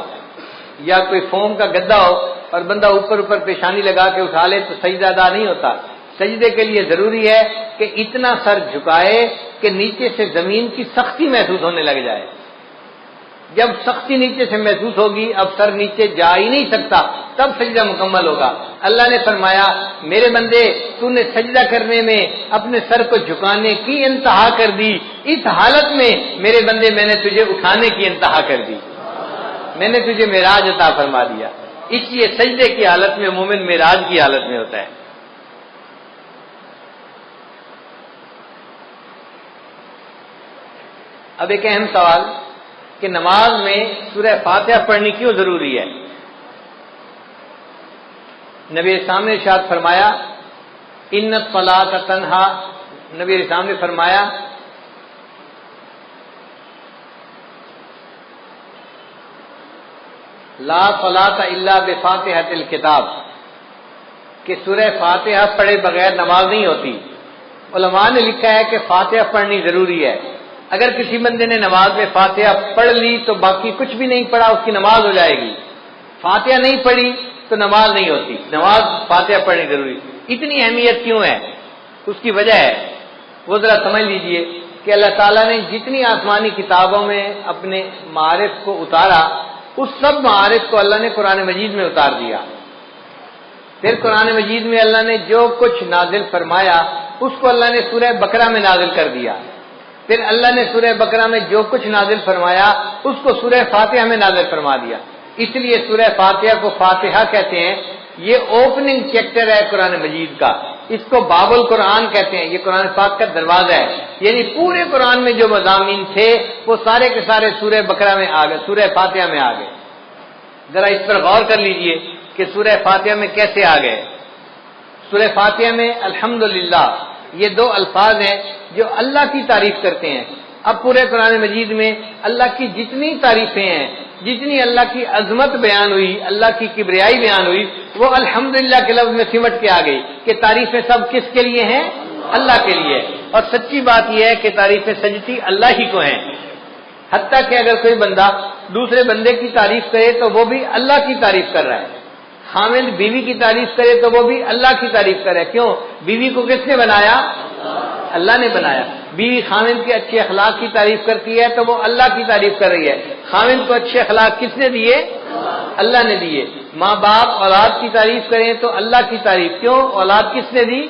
یا کوئی فوم کا گدا ہو اور بندہ اوپر پیشانی لگا کے اٹھا لے تو سجدہ ادا نہیں ہوتا۔ سجدے کے لیے ضروری ہے کہ اتنا سر جھکائے کہ نیچے سے زمین کی سختی محسوس ہونے لگ جائے۔ جب سختی نیچے سے محسوس ہوگی، اب سر نیچے جا ہی نہیں سکتا، تب سجدہ مکمل ہوگا۔ اللہ نے فرمایا میرے بندے تو نے سجدہ کرنے میں اپنے سر کو جھکانے کی انتہا کر دی، اس حالت میں میرے بندے میں نے تجھے اٹھانے کی انتہا کر دی، میں نے تجھے معراج عطا فرما دیا۔ اس لیے سجدے کی حالت میں مومن معراج کی حالت میں ہوتا ہے۔ اب ایک اہم سوال کہ نماز میں سورہ فاتحہ پڑھنی کیوں ضروری ہے؟ نبی اسلام نے ارشاد فرمایا ان الصلاۃ تنہا، نبی اسلام نے فرمایا لا صلاۃ الا بفاتحۃ الکتاب، کہ سورہ فاتحہ پڑھے بغیر نماز نہیں ہوتی۔ علماء نے لکھا ہے کہ فاتحہ پڑھنی ضروری ہے، اگر کسی بندے نے نماز میں فاتحہ پڑھ لی تو باقی کچھ بھی نہیں پڑھا، اس کی نماز ہو جائے گی۔ فاتحہ نہیں پڑھی تو نماز نہیں ہوتی، نماز فاتحہ پڑھنی ضروری۔ اتنی اہمیت کیوں ہے؟ اس کی وجہ ہے وہ ذرا سمجھ لیجئے کہ اللہ تعالیٰ نے جتنی آسمانی کتابوں میں اپنے معارف کو اتارا اس سب معارف کو اللہ نے قرآن مجید میں اتار دیا. پھر قرآن مجید میں اللہ نے جو کچھ نازل فرمایا اس کو اللہ نے سورہ بقرہ میں نازل کر دیا. پھر اللہ نے سورہ بقرہ میں جو کچھ نازل فرمایا اس کو سورہ فاتحہ میں نازل فرما دیا. اس لیے سورہ فاتحہ کو فاتحہ کہتے ہیں. یہ اوپننگ چیپٹر ہے قرآن مجید کا. اس کو باب القرآن کہتے ہیں. یہ قرآن پاک کا دروازہ ہے. یعنی پورے قرآن میں جو مضامین تھے وہ سارے کے سارے سورہ بقرہ میں آ گئے, سورہ فاتحہ میں آ گئے. ذرا اس پر غور کر لیجئے کہ سورہ فاتحہ میں کیسے آ گئے. سورہ فاتحہ میں الحمدللہ یہ دو الفاظ ہیں جو اللہ کی تعریف کرتے ہیں. اب پورے قرآن مجید میں اللہ کی جتنی تعریفیں ہیں, جتنی اللہ کی عظمت بیان ہوئی, اللہ کی کبریائی بیان ہوئی, وہ الحمدللہ کے لفظ میں سمٹ کے آ گئی کہ تعریفیں سب کس کے لیے ہیں؟ اللہ کے لیے. اور سچی بات یہ ہے کہ تعریفیں سجتی اللہ ہی کو ہیں. حتیٰ کہ اگر کوئی بندہ دوسرے بندے کی تعریف کرے تو وہ بھی اللہ کی تعریف کر رہا ہے. خامند بیوی کی تعریف کرے تو وہ بھی اللہ کی تعریف کرے. کیوں؟ بیوی کو کس نے بنایا؟ اللہ نے بنایا. بیوی خامند کے اچھے اخلاق کی تعریف کرتی ہے تو وہ اللہ کی تعریف کر رہی ہے. خامند کو اچھے اخلاق کس نے دیے؟ اللہ نے دیے. ماں باپ اولاد کی تعریف کریں تو اللہ کی تعریف. کیوں؟ اولاد کس نے دی؟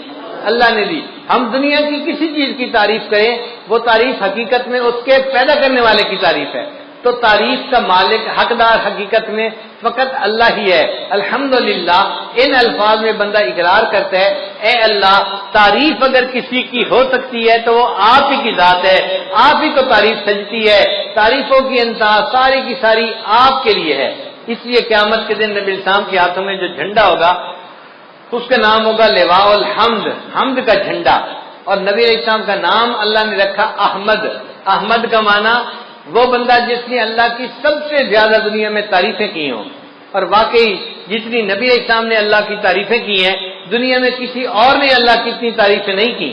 اللہ نے دی. ہم دنیا کی کسی چیز کی تعریف کریں وہ تعریف حقیقت میں اس کے پیدا کرنے والے کی تعریف ہے. تو تعریف کا مالک حقدار حقیقت میں فقط اللہ ہی ہے. الحمدللہ ان الفاظ میں بندہ اقرار کرتا ہے اے اللہ تعریف اگر کسی کی ہو سکتی ہے تو وہ آپ ہی کی ذات ہے, آپ ہی کو تعریف سجتی ہے. تعریفوں کی انتہا ساری کی ساری آپ کے لیے ہے. اس لیے قیامت کے دن نبی السلام کے ہاتھوں میں جو جھنڈا ہوگا اس کا نام ہوگا لواء الحمد, حمد کا جھنڈا. اور نبی علیہ السلام کا نام اللہ نے رکھا احمد. احمد کا معنی وہ بندہ جس نے اللہ کی سب سے زیادہ دنیا میں تعریفیں کی ہوں. اور واقعی جتنی نبی علیہ السلام نے اللہ کی تعریفیں کی ہیں دنیا میں کسی اور نے اللہ کی اتنی تعریفیں نہیں کی.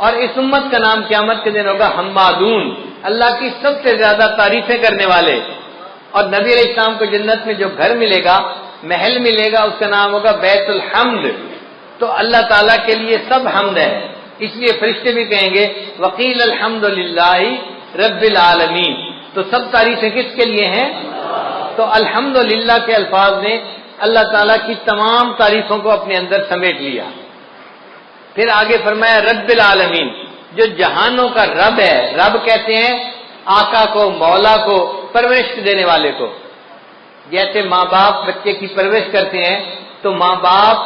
اور اس امت کا نام قیامت کے دن ہوگا حمادون, اللہ کی سب سے زیادہ تعریفیں کرنے والے. اور نبی علیہ السلام کو جنت میں جو گھر ملے گا, محل ملے گا, اس کا نام ہوگا بیت الحمد. تو اللہ تعالیٰ کے لیے سب حمد ہے. اس لیے فرشتے بھی کہیں گے وقیل الحمدللہ رب العالمین. تو سب تعریفیں کس کے لیے ہیں؟ تو الحمدللہ کے الفاظ نے اللہ تعالیٰ کی تمام تعریفوں کو اپنے اندر سمیٹ لیا. پھر آگے فرمایا رب العالمین, جو جہانوں کا رب ہے. رب کہتے ہیں آقا کو, مولا کو, پرورش دینے والے کو. جیسے ماں باپ بچے کی پرورش کرتے ہیں تو ماں باپ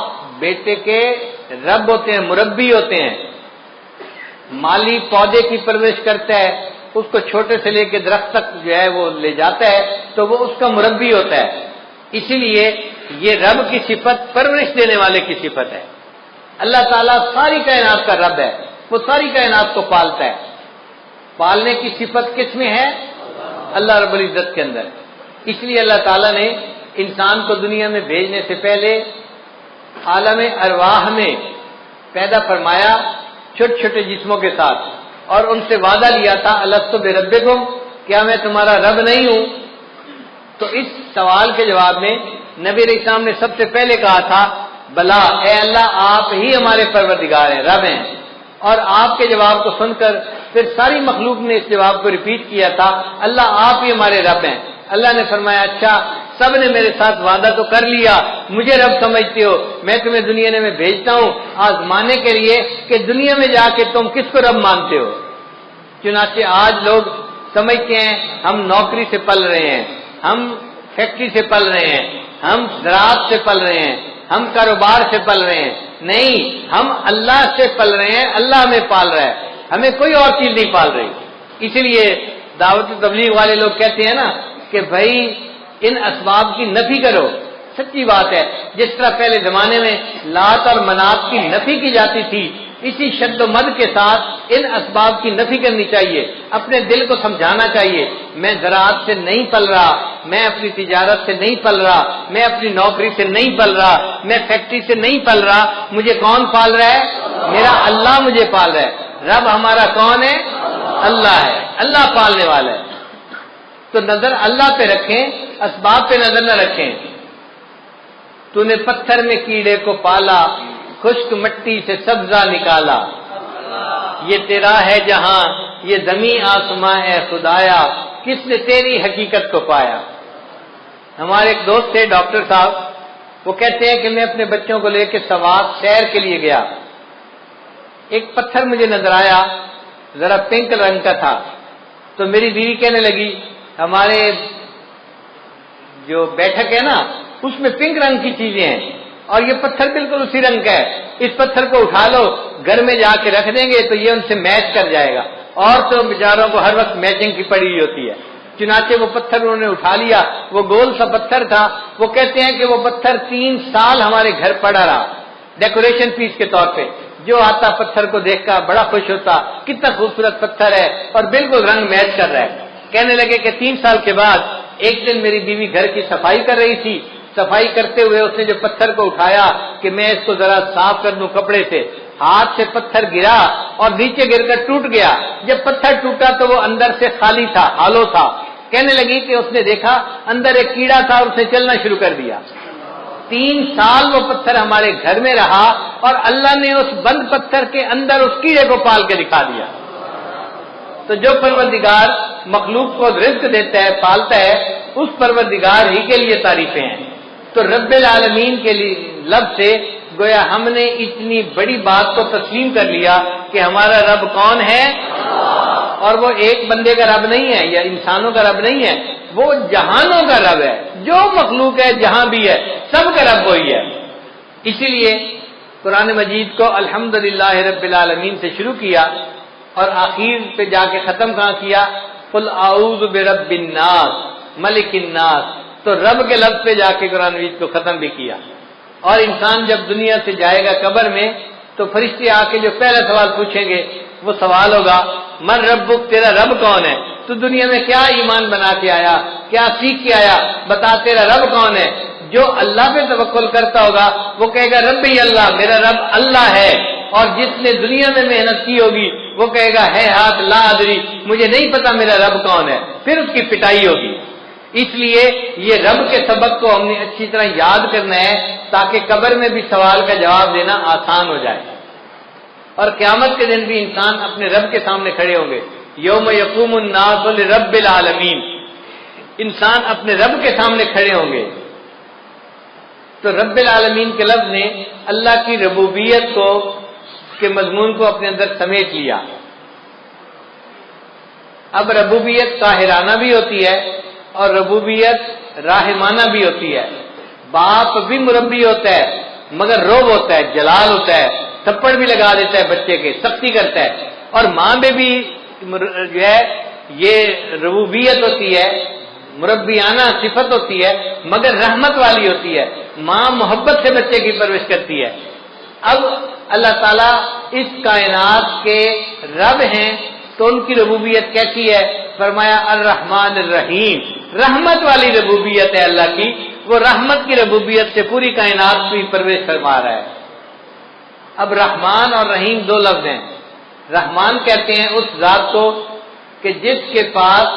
بیٹے کے رب ہوتے ہیں, مربی ہوتے ہیں. مالی پودے کی پرورش کرتا ہے, اس کو چھوٹے سے لے کے درخت تک جو ہے وہ لے جاتا ہے تو وہ اس کا مربی ہوتا ہے. اسی لیے یہ رب کی صفت پرورش دینے والے کی صفت ہے. اللہ تعالیٰ ساری کائنات کا رب ہے, وہ ساری کائنات کو پالتا ہے. پالنے کی صفت کس میں ہے؟ اللہ رب العزت کے اندر. اس لیے اللہ تعالیٰ نے انسان کو دنیا میں بھیجنے سے پہلے عالم ارواح میں پیدا فرمایا چھوٹے چھوٹے جسموں کے ساتھ, اور ان سے وعدہ لیا تھا الست بربکم, کیا میں تمہارا رب نہیں ہوں؟ تو اس سوال کے جواب میں نبی علیہ السلام نے سب سے پہلے کہا تھا بلا, اے اللہ آپ ہی ہمارے پروردگار ہیں, رب ہیں. اور آپ کے جواب کو سن کر پھر ساری مخلوق نے اس جواب کو ریپیٹ کیا تھا اللہ آپ ہی ہمارے رب ہیں. اللہ نے فرمایا اچھا سب نے میرے ساتھ وعدہ تو کر لیا, مجھے رب سمجھتے ہو, میں تمہیں دنیا میں بھیجتا ہوں آزمانے کے لیے کہ دنیا میں جا کے تم کس کو رب مانتے ہو. چنانچہ آج لوگ سمجھتے ہیں ہم نوکری سے پل رہے ہیں, ہم فیکٹری سے پل رہے ہیں, ہم زراعت سے پل رہے ہیں, ہم کاروبار سے پل رہے ہیں. نہیں, ہم اللہ سے پل رہے ہیں, اللہ ہمیں پال رہا ہے, ہمیں کوئی اور چیز نہیں پال رہی. اسی لیے دعوت تبلیغ والے لوگ کہتے ہیں نا کہ بھائی ان اسباب کی نفی کرو. سچی بات ہے, جس طرح پہلے زمانے میں لات اور منات کی نفی کی جاتی تھی, اسی شد و مد کے ساتھ ان اسباب کی نفی کرنی چاہیے. اپنے دل کو سمجھانا چاہیے میں زراعت سے نہیں پل رہا, میں اپنی تجارت سے نہیں پل رہا, میں اپنی نوکری سے نہیں پل رہا, میں فیکٹری سے نہیں پل رہا. مجھے کون پال رہا ہے؟ میرا اللہ مجھے پال رہا ہے. رب ہمارا کون ہے؟ اللہ ہے, اللہ پالنے والا ہے. تو نظر اللہ پہ رکھیں, اسباب پہ نظر نہ رکھیں. تو نے پتھر میں کیڑے کو پالا, خشک مٹی سے سبزہ نکالا. یہ تیرا ہے جہاں, یہ زمیں آسماں اے خدایا کس نے تیری حقیقت کو پایا۔ ہمارے ایک دوست تھے ڈاکٹر صاحب، وہ کہتے ہیں کہ میں اپنے بچوں کو لے کے سوات سیر کے لیے گیا، ایک پتھر مجھے نظر آیا، ذرا پنک رنگ کا تھا، تو میری بیوی کہنے لگی ہمارے جو بیٹھک ہے نا اس میں پنک رنگ کی چیزیں ہیں اور یہ پتھر بالکل اسی رنگ کا ہے، اس پتھر کو اٹھا لو گھر میں جا کے رکھ دیں گے تو یہ ان سے میچ کر جائے گا، اور تو بیچاروں کو ہر وقت میچنگ کی پڑی ہوئی ہوتی ہے۔ چنانچہ وہ پتھر انہوں نے اٹھا لیا، وہ گول سا پتھر تھا، وہ کہتے ہیں کہ وہ پتھر 3 سال ہمارے گھر پڑا رہا ڈیکوریشن پیس کے طور پہ، جو آتا پتھر کو دیکھ کر بڑا خوش ہوتا، کتنا خوبصورت پتھر ہے اور بالکل رنگ میچ کر رہا ہے۔ کہنے لگے کہ 3 سال کے بعد ایک دن میری بیوی گھر کی صفائی کر رہی تھی، صفائی کرتے ہوئے اس نے جو پتھر کو اٹھایا کہ میں اس کو ذرا صاف کر دوں کپڑے سے، ہاتھ سے پتھر گرا اور نیچے گر کر ٹوٹ گیا۔ جب پتھر ٹوٹا تو وہ اندر سے خالی تھا، ہالو تھا۔ کہنے لگی کہ اس نے دیکھا اندر ایک کیڑا تھا اور اس نے چلنا شروع کر دیا۔ 3 سال وہ پتھر ہمارے گھر میں رہا اور اللہ نے اس بند پتھر کے اندر اس کیڑے کو پال کے دکھا دیا۔ تو جو پروردگار مخلوق کو رزق دیتا ہے، پالتا ہے، اس پروردگار ہی کے لیے تعریفیں ہیں۔ تو رب العالمین کے لفظ سے گویا ہم نے اتنی بڑی بات کو تسلیم کر لیا کہ ہمارا رب کون ہے، اور وہ ایک بندے کا رب نہیں ہے یا انسانوں کا رب نہیں ہے، وہ جہانوں کا رب ہے، جو مخلوق ہے جہاں بھی ہے سب کا رب وہی ہے۔ اسی لیے قرآن مجید کو الحمدللہ رب العالمین سے شروع کیا اور آخر پہ جا کے ختم کہاں کیا؟ قل اعوذ برب الناس ملک الناس۔ تو رب کے لفظ پہ جا کے قرآن مجید کو ختم بھی کیا۔ اور انسان جب دنیا سے جائے گا قبر میں تو فرشتے آ کے جو پہلا سوال پوچھیں گے وہ سوال ہوگا من ربک، تیرا رب کون ہے؟ تو دنیا میں کیا ایمان بنا کے آیا، کیا سیکھ کے آیا، بتا تیرا رب کون ہے؟ جو اللہ پہ توکل کرتا ہوگا وہ کہے گا رب ہی اللہ، میرا رب اللہ ہے۔ اور جس نے دنیا میں محنت کی ہوگی وہ کہے گا ہے ہاتھ لا ادری، مجھے نہیں پتا میرا رب کون ہے، پھر اس کی پٹائی ہوگی۔ اس لیے یہ رب کے سبق کو ہم نے اچھی طرح یاد کرنا ہے تاکہ قبر میں بھی سوال کا جواب دینا آسان ہو جائے، اور قیامت کے دن بھی انسان اپنے رب کے سامنے کھڑے ہوں گے۔ یوم یقوم الناس لرب العالمین، انسان اپنے رب کے سامنے کھڑے ہوں گے۔ تو رب العالمین کے لفظ نے اللہ کی ربوبیت کو کے مضمون کو اپنے اندر سمیٹ لیا۔ اب ربوبیت قاہرانہ بھی ہوتی ہے اور ربوبیت راحمانہ بھی ہوتی ہے۔ باپ بھی مربی ہوتا ہے مگر روب ہوتا ہے، جلال ہوتا ہے، تھپڑ بھی لگا دیتا ہے بچے کے، سختی کرتا ہے۔ اور ماں بھی جو ہے یہ ربوبیت ہوتی ہے، مربیانہ صفت ہوتی ہے مگر رحمت والی ہوتی ہے۔ ماں محبت سے بچے کی پرورش کرتی ہے۔ اب اللہ تعالیٰ اس کائنات کے رب ہیں تو ان کی ربوبیت کیسی ہے؟ فرمایا الرحمن الرحیم، رحمت والی ربوبیت ہے اللہ کی، وہ رحمت کی ربوبیت سے پوری کائنات کی پرورش فرما رہا ہے۔ اب رحمان اور رحیم 2 لفظ ہیں۔ رحمان کہتے ہیں اس ذات کو کہ جس کے پاس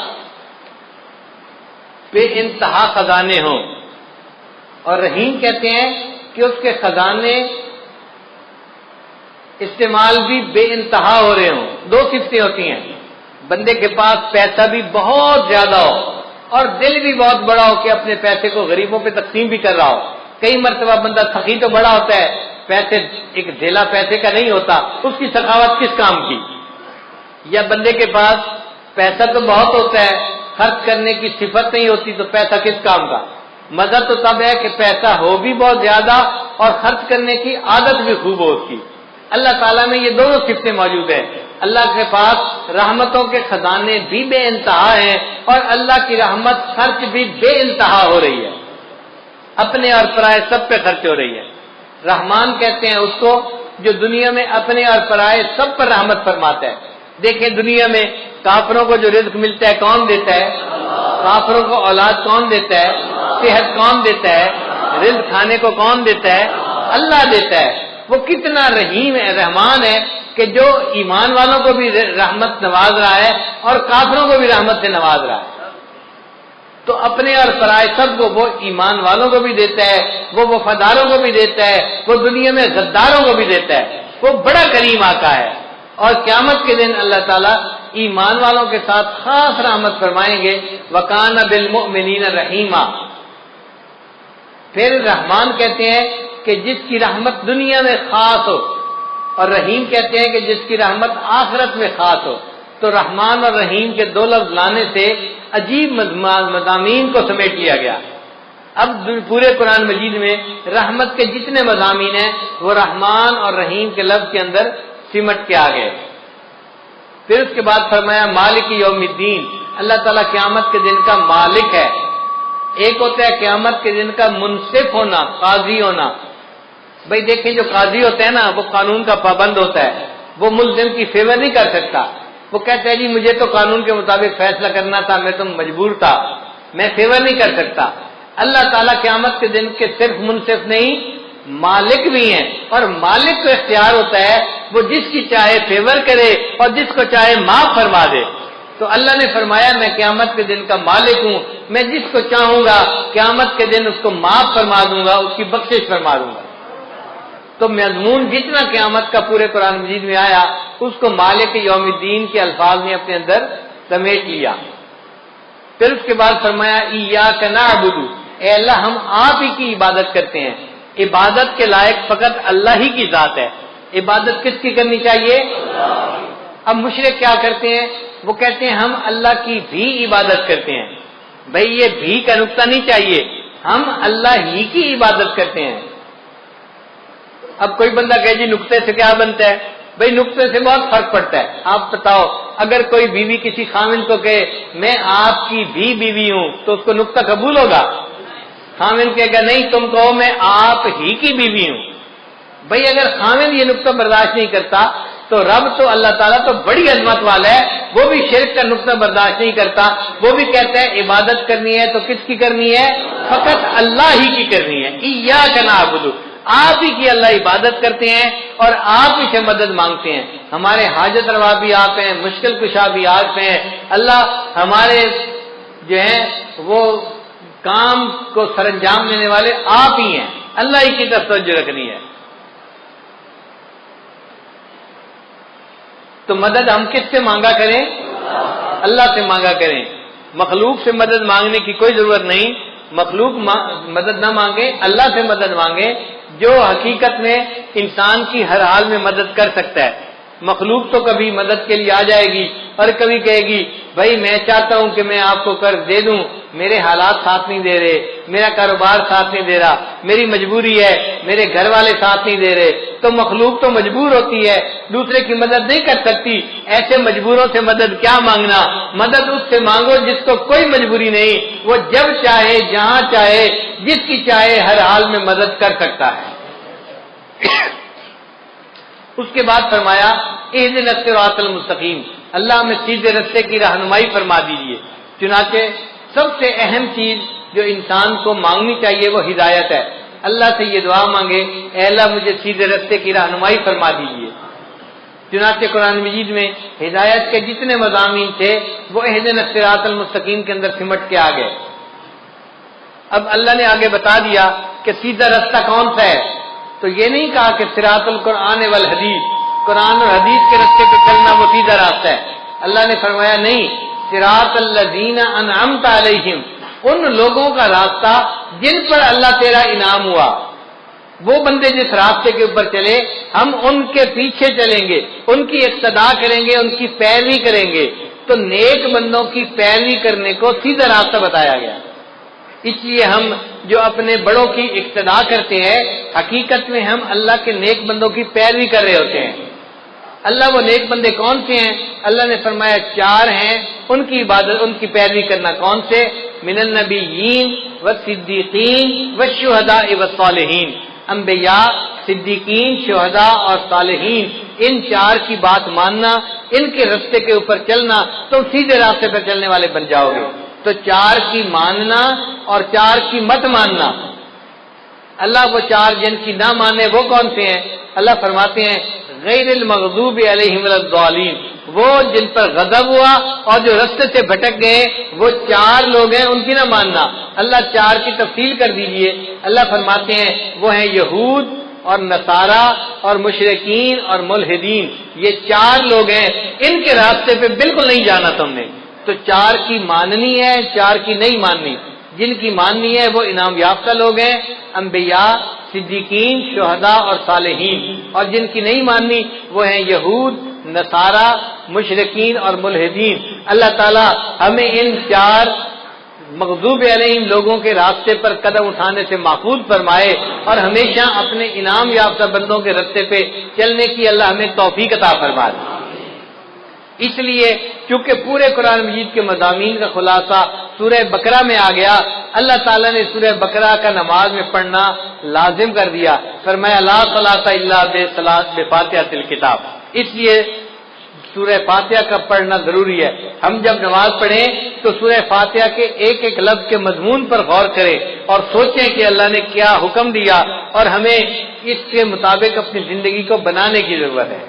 بے انتہا خزانے ہوں، اور رحیم کہتے ہیں کہ اس کے خزانے استعمال بھی بے انتہا ہو رہے ہوں۔ 2 صفتیں ہوتی ہیں، بندے کے پاس پیسہ بھی بہت زیادہ ہو اور دل بھی بہت بڑا ہو کہ اپنے پیسے کو غریبوں پہ تقسیم بھی کر رہا ہو۔ کئی مرتبہ بندہ سخی تو بڑا ہوتا ہے، پیسے ایک ڈھیلا پیسے کا نہیں ہوتا، اس کی سخاوت کس کام کی؟ یا بندے کے پاس پیسہ تو بہت ہوتا ہے، خرچ کرنے کی صفت نہیں ہوتی تو پیسہ کس کام کا؟ مزہ تو تب ہے کہ پیسہ ہو بھی بہت زیادہ اور خرچ کرنے کی عادت بھی خوب ہو اس کی۔ اللہ تعالیٰ میں یہ دونوں صفتیں موجود ہیں۔ اللہ کے پاس رحمتوں کے خزانے بھی بے انتہا ہیں اور اللہ کی رحمت خرچ بھی بے انتہا ہو رہی ہے، اپنے اور پرائے سب پہ خرچ ہو رہی ہے۔ رحمان کہتے ہیں اس کو جو دنیا میں اپنے اور پرائے سب پر رحمت فرماتا ہے۔ دیکھیں دنیا میں کافروں کو جو رزق ملتا ہے کون دیتا ہے؟ کافروں کو اولاد کون دیتا ہے؟ صحت کون دیتا ہے؟ رزق کھانے کو کون دیتا ہے؟ اللہ دیتا ہے۔ وہ کتنا رحیم ہے، رحمان ہے کہ جو ایمان والوں کو بھی رحمت نواز رہا ہے اور کافروں کو بھی رحمت سے نواز رہا ہے۔ تو اپنے اور پرائے سب کو وہ ایمان والوں کو بھی دیتا ہے، وہ وفاداروں کو بھی دیتا ہے، وہ دنیا میں غداروں کو بھی دیتا ہے۔ وہ بڑا کریم آقا ہے، اور قیامت کے دن اللہ تعالیٰ ایمان والوں کے ساتھ خاص رحمت فرمائیں گے. وَكَانَ بِالْمُؤْمِنِينَ رَحِيمًا. پھر رحمان کہتے ہیں کہ جس کی رحمت دنیا میں خاص ہو، اور رحیم کہتے ہیں کہ جس کی رحمت آخرت میں خاص ہو. تو رحمان اور رحیم کے دو لفظ لانے سے عجیب مضامین کو سمیٹ لیا گیا. اب پورے قرآن مجید میں رحمت کے جتنے مضامین ہیں وہ رحمان اور رحیم کے لفظ کے اندر سمٹ کے آ گئے. پھر اس کے بعد فرمایا مالک یوم الدین. اللہ تعالیٰ قیامت کے دن کا مالک ہے. ایک ہوتا ہے قیامت کے دن کا منصف ہونا، قاضی ہونا. بھائی دیکھیں جو قاضی ہوتا ہے نا وہ قانون کا پابند ہوتا ہے، وہ ملزم کی فیور نہیں کر سکتا. وہ کہتا ہے جی مجھے تو قانون کے مطابق فیصلہ کرنا تھا، میں تو مجبور تھا، میں فیور نہیں کر سکتا. اللہ تعالیٰ قیامت کے دن کے صرف منصف نہیں، مالک بھی ہیں. اور مالک کو اختیار ہوتا ہے وہ جس کی چاہے فیور کرے اور جس کو چاہے معاف فرما دے. تو اللہ نے فرمایا میں قیامت کے دن کا مالک ہوں، میں جس کو چاہوں گا قیامت کے دن اس کو معاف فرما دوں گا، اس کی بخشش فرما دوں گا. تو مضمون جتنا قیامت کا پورے قرآن مجید میں آیا اس کو مالک یوم الدین کے الفاظ نے اپنے اندر سمیٹ لیا. پھر اس کے بعد فرمایا ایاک نعبد. اے اللہ ہم آپ ہی کی عبادت کرتے ہیں. عبادت کے لائق فقط اللہ ہی کی ذات ہے. عبادت کس کی کرنی چاہیے؟ اب مشرک کیا کرتے ہیں؟ وہ کہتے ہیں ہم اللہ کی بھی عبادت کرتے ہیں. بھئی یہ بھی کا نقطہ نہیں چاہیے، ہم اللہ ہی کی عبادت کرتے ہیں. اب کوئی بندہ کہے جی نقطے سے کیا بنتا ہے؟ بھئی نقطے سے بہت فرق پڑتا ہے. آپ بتاؤ اگر کوئی بیوی کسی خاوند کو کہے میں آپ کی بھی بیوی ہوں تو اس کو نقطہ قبول ہوگا؟ خاوند کہے گا نہیں تم کہو میں آپ ہی کی بیوی ہوں. بھئی اگر خاوند یہ نقطہ برداشت نہیں کرتا تو رب تو اللہ تعالیٰ تو بڑی عظمت والا ہے، وہ بھی شرک کا نقطہ برداشت نہیں کرتا. وہ بھی کہتا ہے عبادت کرنی ہے تو کس کی کرنی ہے؟ فقط اللہ ہی کی کرنی ہے. ایاک نعبد. آپ ہی کی اللہ عبادت کرتے ہیں اور آپ ہی سے مدد مانگتے ہیں. ہمارے حاجت روا بھی آپ ہیں، مشکل کشا بھی آپ ہیں. اللہ ہمارے جو ہیں وہ کام کو سر انجام دینے والے آپ ہی ہیں. اللہ ہی کی طرف توجہ رکھنی ہے. تو مدد ہم کس سے مانگا کریں؟ اللہ سے مانگا کریں. مخلوق سے مدد مانگنے کی کوئی ضرورت نہیں. مخلوق مدد نہ مانگے، اللہ سے مدد مانگے جو حقیقت میں انسان کی ہر حال میں مدد کر سکتا ہے. مخلوق تو کبھی مدد کے لیے آ جائے گی اور کبھی کہے گی بھائی میں چاہتا ہوں کہ میں آپ کو قرض دے دوں، میرے حالات ساتھ نہیں دے رہے، میرا کاروبار ساتھ نہیں دے رہا، میری مجبوری ہے، میرے گھر والے ساتھ نہیں دے رہے. تو مخلوق تو مجبور ہوتی ہے، دوسرے کی مدد نہیں کر سکتی. ایسے مجبوروں سے مدد کیا مانگنا؟ مدد اس سے مانگو جس کو کوئی مجبوری نہیں، وہ جب چاہے جہاں چاہے جس کی چاہے ہر حال میں مدد کر سکتا ہے. اس کے بعد فرمایا اہدنا الصراط المستقیم. اللہ ہمیں سیدھے راستے کی رہنمائی فرما دیجیے. چنانچہ سب سے اہم چیز جو انسان کو مانگنی چاہیے وہ ہدایت ہے. اللہ سے یہ دعا مانگے اے اللہ مجھے سیدھے راستے کی رہنمائی فرما دیجیے. چنانچہ قرآن مجید میں ہدایت کے جتنے مضامین تھے وہ اہدنا الصراط المستقیم کے اندر سمٹ کے آ گئے. اب اللہ نے آگے بتا دیا کہ سیدھا راستہ کون سا ہے. تو یہ نہیں کہا کہ صراط القرآن والحدیث، قرآن اور حدیث کے راستے پہ چلنا وہ سیدھا راستہ ہے. اللہ نے فرمایا نہیں، صراط الذین انعمت علیہم، ان لوگوں کا راستہ جن پر اللہ تیرا انعام ہوا. وہ بندے جس راستے کے اوپر چلے ہم ان کے پیچھے چلیں گے، ان کی اقتداء کریں گے، ان کی پیروی کریں گے. تو نیک بندوں کی پیروی کرنے کو سیدھا راستہ بتایا گیا. اس لیے ہم جو اپنے بڑوں کی اقتداء کرتے ہیں حقیقت میں ہم اللہ کے نیک بندوں کی پیروی کر رہے ہوتے ہیں. اللہ وہ نیک بندے کون سے ہیں؟ اللہ نے فرمایا 4 ہیں، ان کی عبادت ان کی پیروی کرنا. کون سے؟ من النبیین والصدیقین والشہداء والصالحین. انبیاء، صدیقین، شہداء اور صالحین، ان 4 کی بات ماننا، ان کے راستے کے اوپر چلنا، تم سیدھے راستے پر چلنے والے بن جاؤ گے. تو 4 کی ماننا اور 4 کی مت ماننا. اللہ وہ 4 جن کی نہ مانے وہ کون سے ہیں؟ اللہ فرماتے ہیں غیر المغضوب علیہم ولا الضالین، وہ جن پر غضب ہوا اور جو راستے سے بھٹک گئے وہ 4 لوگ ہیں، ان کی نہ ماننا. اللہ 4 کی تفصیل کر دیجئے. اللہ فرماتے ہیں وہ ہیں یہود اور نصارہ اور مشرکین اور ملحدین، یہ 4 لوگ ہیں، ان کے راستے پہ بالکل نہیں جانا تم نے۔ تو 4 کی ماننی ہے، 4 کی نہیں ماننی۔ جن کی ماننی ہے وہ انعام یافتہ لوگ ہیں، انبیاء، صدیقین، شہداء اور صالحین، اور جن کی نہیں ماننی وہ ہیں یہود، نصارہ، مشرکین اور ملحدین۔ اللہ تعالیٰ ہمیں ان 4 مغضوب علیہم لوگوں کے راستے پر قدم اٹھانے سے محفوظ فرمائے، اور ہمیشہ اپنے انعام یافتہ بندوں کے راستے پہ چلنے کی اللہ ہمیں توفیق عطا فرمائے۔ اس لیے چونکہ پورے قرآن مجید کے مضامین کا خلاصہ سورہ بقرہ میں آ گیا، اللہ تعالیٰ نے سورہ بقرہ کا نماز میں پڑھنا لازم کر دیا، فرمایا لا صلاۃ الا بفاتحۃ الکتاب۔ اس لیے سورہ فاتحہ کا پڑھنا ضروری ہے۔ ہم جب نماز پڑھیں تو سورہ فاتحہ کے ایک ایک لفظ کے مضمون پر غور کریں اور سوچیں کہ اللہ نے کیا حکم دیا اور ہمیں اس کے مطابق اپنی زندگی کو بنانے کی ضرورت ہے۔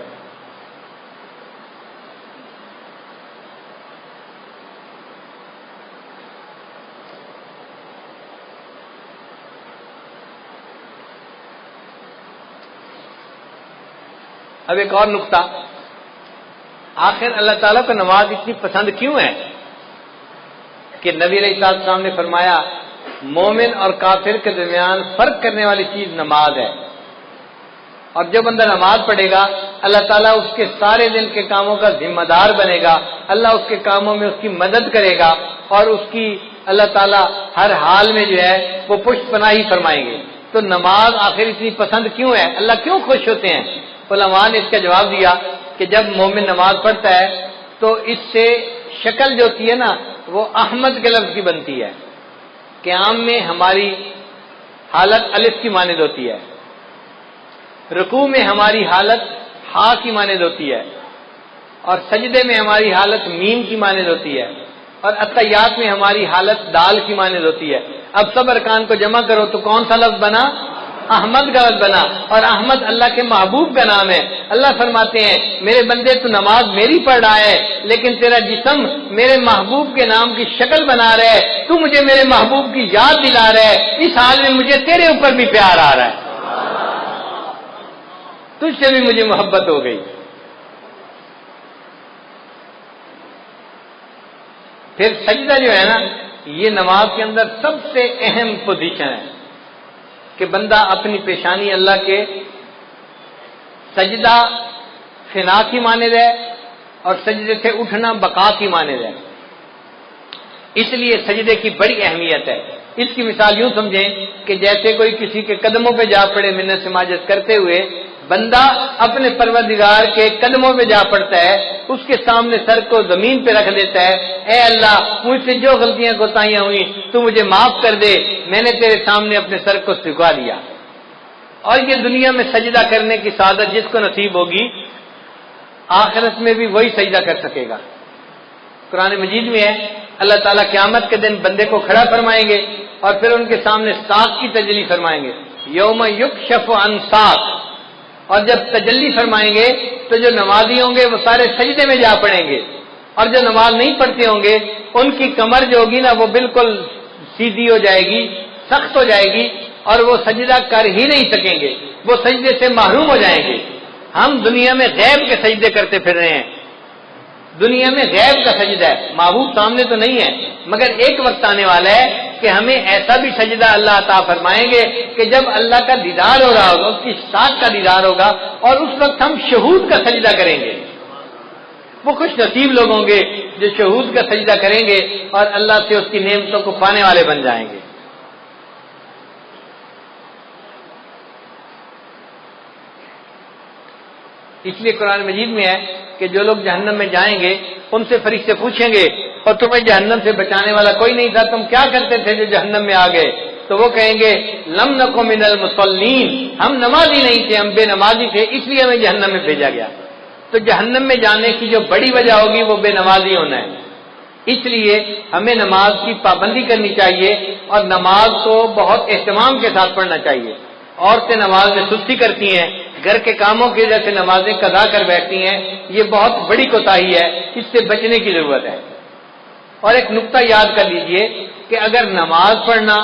اب ایک اور نقطہ، آخر اللہ تعالیٰ کو نماز اتنی پسند کیوں ہے کہ نبی علیہ السلام نے فرمایا مومن اور کافر کے درمیان فرق کرنے والی چیز نماز ہے، اور جب بندہ نماز پڑھے گا اللہ تعالیٰ اس کے سارے دن کے کاموں کا ذمہ دار بنے گا، اللہ اس کے کاموں میں اس کی مدد کرے گا، اور اس کی اللہ تعالیٰ ہر حال میں جو ہے وہ پشت پناہی فرمائیں گے۔ تو نماز آخر اتنی پسند کیوں ہے، اللہ کیوں خوش ہوتے ہیں؟ علماء نے اس کا جواب دیا کہ جب مومن نماز پڑھتا ہے تو اس سے شکل جو ہوتی ہے نا وہ احمد کے لفظ کی بنتی ہے۔ قیام میں ہماری حالت الف کی مانند ہوتی ہے، رکوع میں ہماری حالت ہا کی مانند ہوتی ہے، اور سجدے میں ہماری حالت میم کی مانند ہوتی ہے، اور اتحیات میں ہماری حالت دال کی مانند ہوتی ہے۔ اب سب ارکان کو جمع کرو تو کون سا لفظ بنا؟ احمد کا لفظ بنا، اور احمد اللہ کے محبوب کا نام ہے۔ اللہ فرماتے ہیں میرے بندے تو نماز میری پڑھ رہا ہے لیکن تیرا جسم میرے محبوب کے نام کی شکل بنا رہا ہے، تو مجھے میرے محبوب کی یاد دلا رہا ہے، اس حال میں مجھے تیرے اوپر بھی پیار آ رہا ہے، تجھ سے بھی مجھے محبت ہو گئی۔ پھر سجدہ جو ہے نا یہ نماز کے اندر سب سے اہم پوزیشن ہے کہ بندہ اپنی پیشانی اللہ کے سجدہ فنا کی مانند ہے اور سجدے سے اٹھنا بقا کی مانند ہے۔ اس لیے سجدے کی بڑی اہمیت ہے۔ اس کی مثال یوں سمجھیں کہ جیسے کوئی کسی کے قدموں پہ جا پڑے منت سماجت کرتے ہوئے، بندہ اپنے پروردگار کے قدموں پہ جا پڑتا ہے، اس کے سامنے سر کو زمین پہ رکھ دیتا ہے، اے اللہ مجھ سے جو غلطیاں کوتاہیاں ہوئی تو مجھے معاف کر دے، میں نے تیرے سامنے اپنے سر کو جھکا دیا۔ اور یہ دنیا میں سجدہ کرنے کی سعادت جس کو نصیب ہوگی آخرت میں بھی وہی سجدہ کر سکے گا۔ قرآن مجید میں ہے اللہ تعالیٰ قیامت کے دن بندے کو کھڑا فرمائیں گے اور پھر ان کے سامنے ساق کی تجلی فرمائیں گے، یوم یکشف عن ساق، اور جب تجلی فرمائیں گے تو جو نمازی ہوں گے وہ سارے سجدے میں جا پڑیں گے، اور جو نماز نہیں پڑھتے ہوں گے ان کی کمر جو ہوگی نا وہ بالکل سیدھی ہو جائے گی، سخت ہو جائے گی، اور وہ سجدہ کر ہی نہیں سکیں گے، وہ سجدے سے محروم ہو جائیں گے۔ ہم دنیا میں غیب کے سجدے کرتے پھر رہے ہیں، دنیا میں غیب کا سجدہ ہے، محبوب سامنے تو نہیں ہے، مگر ایک وقت آنے والا ہے کہ ہمیں ایسا بھی سجدہ اللہ عطا فرمائیں گے کہ جب اللہ کا دیدار ہو رہا ہوگا، اس کی ساتھ کا دیدار ہوگا، اور اس وقت ہم شہود کا سجدہ کریں گے۔ وہ خوش نصیب لوگ ہوں گے جو شہود کا سجدہ کریں گے اور اللہ سے اس کی نعمتوں کو پانے والے بن جائیں گے۔ اس لیے قرآن مجید میں ہے کہ جو لوگ جہنم میں جائیں گے ان سے فرشتے پوچھیں گے اور تمہیں جہنم سے بچانے والا کوئی نہیں تھا، تم کیا کرتے تھے جو جہنم میں آ گئے؟ تو وہ کہیں گے لم نکو من المصلین، ہم نمازی نہیں تھے، ہم بے نمازی تھے، اس لیے ہمیں جہنم میں بھیجا گیا۔ تو جہنم میں جانے کی جو بڑی وجہ ہوگی وہ بے نمازی ہونا ہے۔ اس لیے ہمیں نماز کی پابندی کرنی چاہیے اور نماز کو بہت اہتمام کے ساتھ پڑھنا چاہیے۔ عورتیں نماز میں سستی کرتی ہیں، گھر کے کاموں کی وجہ سے نمازیں قضا کر بیٹھتی ہیں، یہ بہت بڑی کوتاہی ہے، اس سے بچنے کی ضرورت ہے۔ اور ایک نقطہ یاد کر لیجئے کہ اگر نماز پڑھنا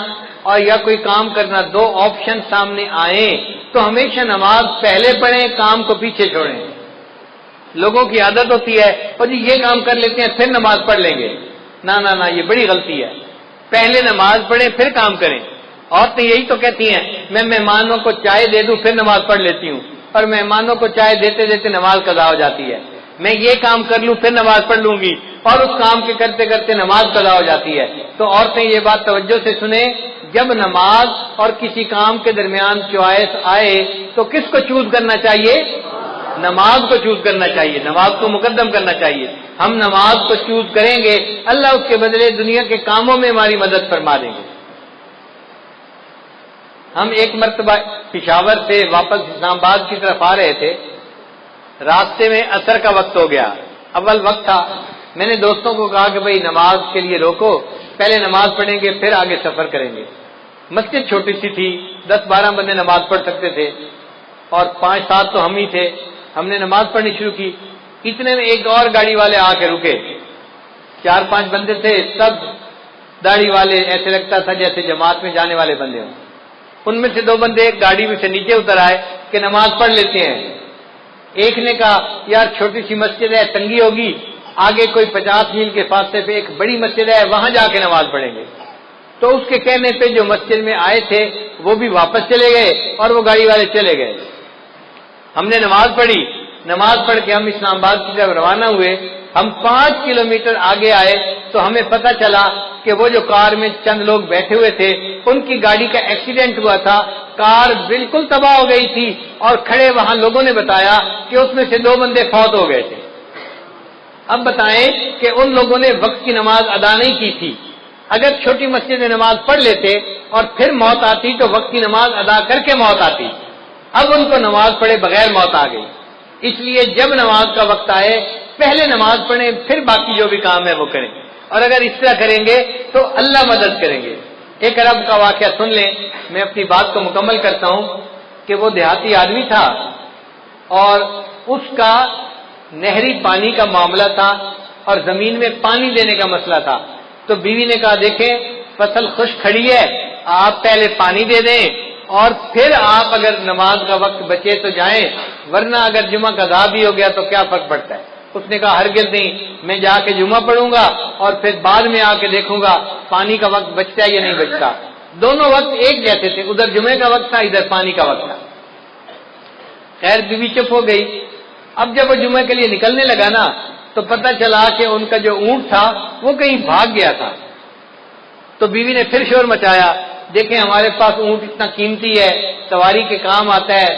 اور یا کوئی کام کرنا دو آپشن سامنے آئیں تو ہمیشہ نماز پہلے پڑھیں، کام کو پیچھے چھوڑیں۔ لوگوں کی عادت ہوتی ہے اور جی یہ کام کر لیتے ہیں پھر نماز پڑھ لیں گے، نہ نہ نہ، یہ بڑی غلطی ہے۔ پہلے نماز پڑھیں پھر کام کریں۔ عورتیں یہی تو کہتی ہیں میں مہمانوں کو چائے دے دوں پھر نماز پڑھ لیتی ہوں، اور مہمانوں کو چائے دیتے دیتے نماز قضا ہو جاتی ہے۔ میں یہ کام کر لوں پھر نماز پڑھ لوں گی، اور اس کام کے کرتے کرتے نماز قضا ہو جاتی ہے۔ تو عورتیں یہ بات توجہ سے سنیں، جب نماز اور کسی کام کے درمیان چوائس آئے تو کس کو چوز کرنا چاہیے؟ نماز کو چوز کرنا چاہیے، نماز کو مقدم کرنا چاہیے۔ ہم نماز کو چوز کریں گے، اللہ اس کے بدلے دنیا کے کاموں میں ہماری مدد فرما دیں گے۔ ہم ایک مرتبہ پشاور سے واپس اسلام آباد کی طرف آ رہے تھے، راستے میں عصر کا وقت ہو گیا، اول وقت تھا۔ میں نے دوستوں کو کہا کہ بھائی نماز کے لیے روکو، پہلے نماز پڑھیں گے پھر آگے سفر کریں گے۔ مسجد چھوٹی سی تھی، 10-12 بندے نماز پڑھ سکتے تھے، اور 5-7 تو ہم ہی تھے۔ ہم نے نماز پڑھنی شروع کی، اتنے میں ایک اور گاڑی والے آ کے رکے۔ 4-5 بندے تھے، سب داڑھی والے، ایسے لگتا تھا جیسے جماعت میں جانے والے بندے ہوں۔ ان میں سے 2 بندے ایک گاڑی میں سے نیچے اتر آئے کہ نماز پڑھ لیتے ہیں۔ ایک نے کہا یار چھوٹی سی مسجد ہے، تنگی ہوگی، آگے کوئی 50 میل کے فاصلے پہ ایک بڑی مسجد ہے، وہاں جا کے نماز پڑھیں گے۔ تو اس کے کہنے پہ جو مسجد میں آئے تھے وہ بھی واپس چلے گئے اور وہ گاڑی والے چلے گئے۔ ہم نے نماز پڑھی، نماز پڑھ کے ہم اسلام آباد کی طرف روانہ ہوئے۔ ہم 5 کلومیٹر آگے آئے تو ہمیں پتہ چلا کہ وہ جو کار میں چند لوگ بیٹھے ہوئے تھے ان کی گاڑی کا ایکسیڈنٹ ہوا تھا، کار بالکل تباہ ہو گئی تھی، اور کھڑے وہاں لوگوں نے بتایا کہ اس میں سے 2 بندے فوت ہو گئے تھے۔ اب بتائیں کہ ان لوگوں نے وقت کی نماز ادا نہیں کی تھی۔ اگر چھوٹی مسجد میں نماز پڑھ لیتے اور پھر موت آتی تو وقت کی نماز ادا کر کے موت آتی، اب ان کو نماز پڑھے بغیر موت آ گئی۔ اس لیے جب نماز کا وقت آئے پہلے نماز پڑھیں پھر باقی جو بھی کام ہے وہ کریں، اور اگر اس طرح کریں گے تو اللہ مدد کریں گے۔ ایک عرب کا واقعہ سن لیں، میں اپنی بات کو مکمل کرتا ہوں کہ وہ دیہاتی آدمی تھا اور اس کا نہری پانی کا معاملہ تھا اور زمین میں پانی دینے کا مسئلہ تھا۔ تو بیوی نے کہا دیکھیں فصل خشک کھڑی ہے، آپ پہلے پانی دے دیں اور پھر آپ اگر نماز کا وقت بچے تو جائیں، ورنہ اگر جمعہ قضا بھی ہو گیا تو کیا فرق پڑتا ہے۔ اس نے کہا ہرگز نہیں، میں جا کے جمعہ پڑھوں گا اور پھر بعد میں آ کے دیکھوں گا پانی کا وقت بچتا ہے یا نہیں بچتا۔ دونوں وقت ایک جیسے تھے، ادھر جمعے کا وقت تھا، ادھر پانی کا وقت تھا۔ خیر بیوی چپ ہو گئی۔ اب جب وہ جمعے کے لیے نکلنے لگا نا تو پتہ چلا کہ ان کا جو اونٹ تھا وہ کہیں بھاگ گیا تھا۔ تو بیوی نے پھر شور مچایا، دیکھیں ہمارے پاس اونٹ اتنا قیمتی ہے، سواری کے کام آتا ہے،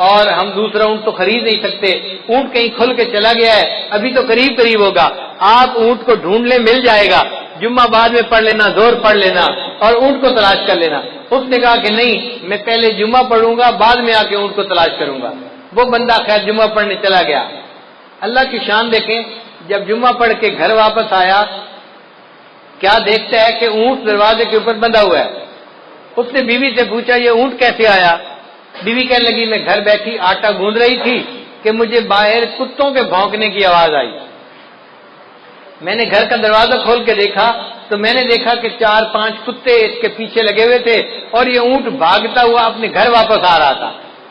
اور ہم دوسرا اونٹ تو خرید نہیں سکتے، اونٹ کہیں کھل کے چلا گیا ہے، ابھی تو قریب قریب ہوگا، آپ اونٹ کو ڈھونڈ لیں مل جائے گا، جمعہ بعد میں پڑھ لینا، زور پڑھ لینا اور اونٹ کو تلاش کر لینا۔ اس نے کہا کہ نہیں، میں پہلے جمعہ پڑھوں گا بعد میں آ کے اونٹ کو تلاش کروں گا۔ وہ بندہ خیر جمعہ پڑھنے چلا گیا۔ اللہ کی شان دیکھیں، جب جمعہ پڑھ کے گھر واپس آیا کیا دیکھتا ہے کہ اونٹ دروازے کے اوپر بندھا ہوا ہے۔ اس نے بیوی سے پوچھا یہ اونٹ کیسے آیا؟ بیوی کہنے لگی میں گھر بیٹھی آٹا گوندھ رہی تھی کہ مجھے باہر کتوں کے بھونکنے کی آواز آئی۔ میں نے گھر کا دروازہ کھول کے دیکھا تو میں نے دیکھا کہ 4-5 کتے اس کے پیچھے لگے ہوئے تھے اور یہ اونٹ بھاگتا ہوا اپنے گھر واپس آ رہا تھا۔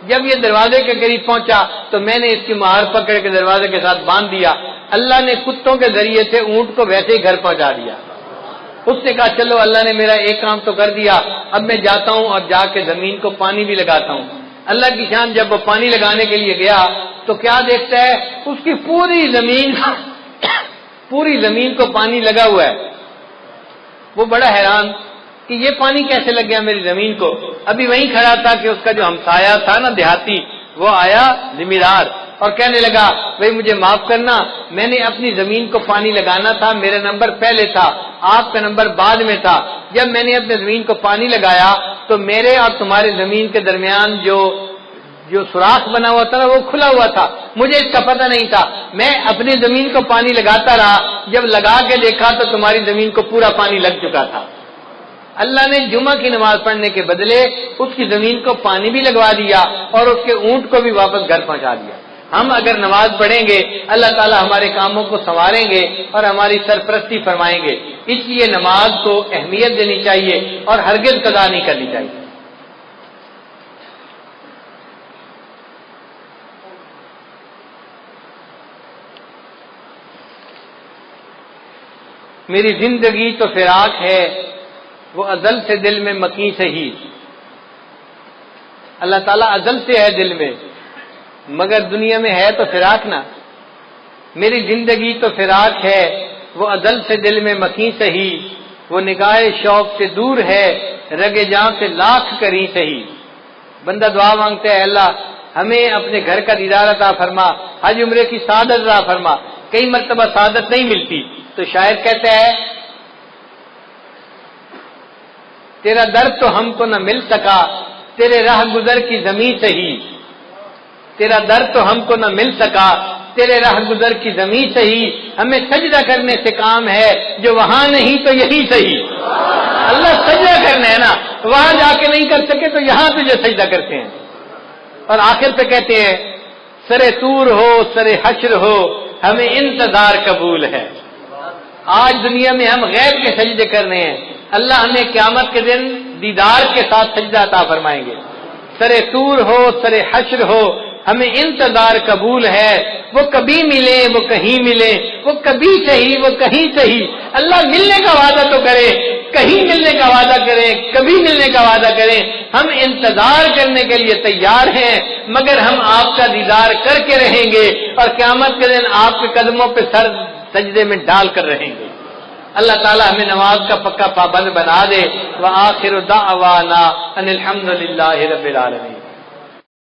جب یہ دروازے کے قریب پہنچا تو میں نے اس کی مہار پکڑ کے دروازے کے ساتھ باندھ دیا۔ اللہ نے کتوں کے ذریعے سے اونٹ کو ویسے ہی گھر پہنچا دیا۔ اس نے کہا چلو اللہ نے میرا ایک کام تو کر دیا، اب میں جاتا ہوں اور جا کے زمین کو پانی بھی لگاتا ہوں۔ اللہ کی شان، جب وہ پانی لگانے کے لیے گیا تو کیا دیکھتا ہے اس کی پوری زمین کو پانی لگا ہوا ہے۔ وہ بڑا حیران کہ یہ پانی کیسے لگ گیا میری زمین کو۔ ابھی وہیں کھڑا تھا کہ اس کا جو ہمسایہ تھا نا دیہاتی، وہ آیا زمیندار اور کہنے لگا بھئی مجھے معاف کرنا، میں نے اپنی زمین کو پانی لگانا تھا، میرا نمبر پہلے تھا، آپ کا نمبر بعد میں تھا۔ جب میں نے اپنی زمین کو پانی لگایا تو میرے اور تمہارے زمین کے درمیان جو سوراخ بنا ہوا تھا نا وہ کھلا ہوا تھا، مجھے اس کا پتہ نہیں تھا، میں اپنی زمین کو پانی لگاتا رہا، جب لگا کے دیکھا تو تمہاری زمین کو پورا پانی لگ چکا تھا۔ اللہ نے جمعہ کی نماز پڑھنے کے بدلے اس کی زمین کو پانی بھی لگوا دیا اور اس کے اونٹ کو بھی واپس گھر پہنچا دیا۔ ہم اگر نماز پڑھیں گے اللہ تعالی ہمارے کاموں کو سنواریں گے اور ہماری سرپرستی فرمائیں گے۔ اس لیے نماز کو اہمیت دینی چاہیے اور ہرگز قضا نہیں کرنی چاہیے۔ میری زندگی تو فراق ہے وہ ازل سے دل میں مکی سے ہی. اللہ تعالیٰ ازل سے ہے دل میں مگر دنیا میں ہے تو فراق نا. میری زندگی تو فراق ہے وہ ازل سے دل میں مکی سے ہی. وہ نگاہ شوق سے دور ہے رگے جاں سے لاکھ کری سہی. بندہ دعا مانگتا ہے اللہ ہمیں اپنے گھر کا دیدار عطا فرما, حج عمرے کی سعادت عطا فرما. کئی مرتبہ سعادت نہیں ملتی تو شاعر کہتا ہے تیرا در تو ہم کو نہ مل سکا تیرے راہ گزر کی زمین سے ہی. تیرا در تو ہم کو نہ مل سکا تیرے راہ گزر کی زمین سے ہی. ہمیں سجدہ کرنے سے کام ہے جو وہاں نہیں تو یہی صحیح. اللہ سجدہ کرنا ہے نا, وہاں جا کے نہیں کر سکے تو یہاں تجھے سجدہ کرتے ہیں. اور آخر پہ کہتے ہیں سرے طور ہو سرے حشر ہو ہمیں انتظار قبول ہے. آج دنیا میں ہم غیب کے سجدے کر رہے ہیں, اللہ ہمیں قیامت کے دن دیدار کے ساتھ سجدہ عطا فرمائیں گے. سرے طور ہو سرے حشر ہو ہمیں انتظار قبول ہے. وہ کبھی ملے وہ کہیں ملے, وہ کبھی صحیح وہ کہیں صحیح. اللہ ملنے کا وعدہ تو کرے, کہیں ملنے کا وعدہ کرے, کبھی ملنے کا وعدہ کرے. ہم انتظار کرنے کے لیے تیار ہیں مگر ہم آپ کا دیدار کر کے رہیں گے اور قیامت کے دن آپ کے قدموں پہ سر سجدے میں ڈال کر رہیں گے. اللہ تعالی ہمیں نماز کا پکا پابند بنا دے. وآخر دعوانا ان الحمد للہ رب العالمین.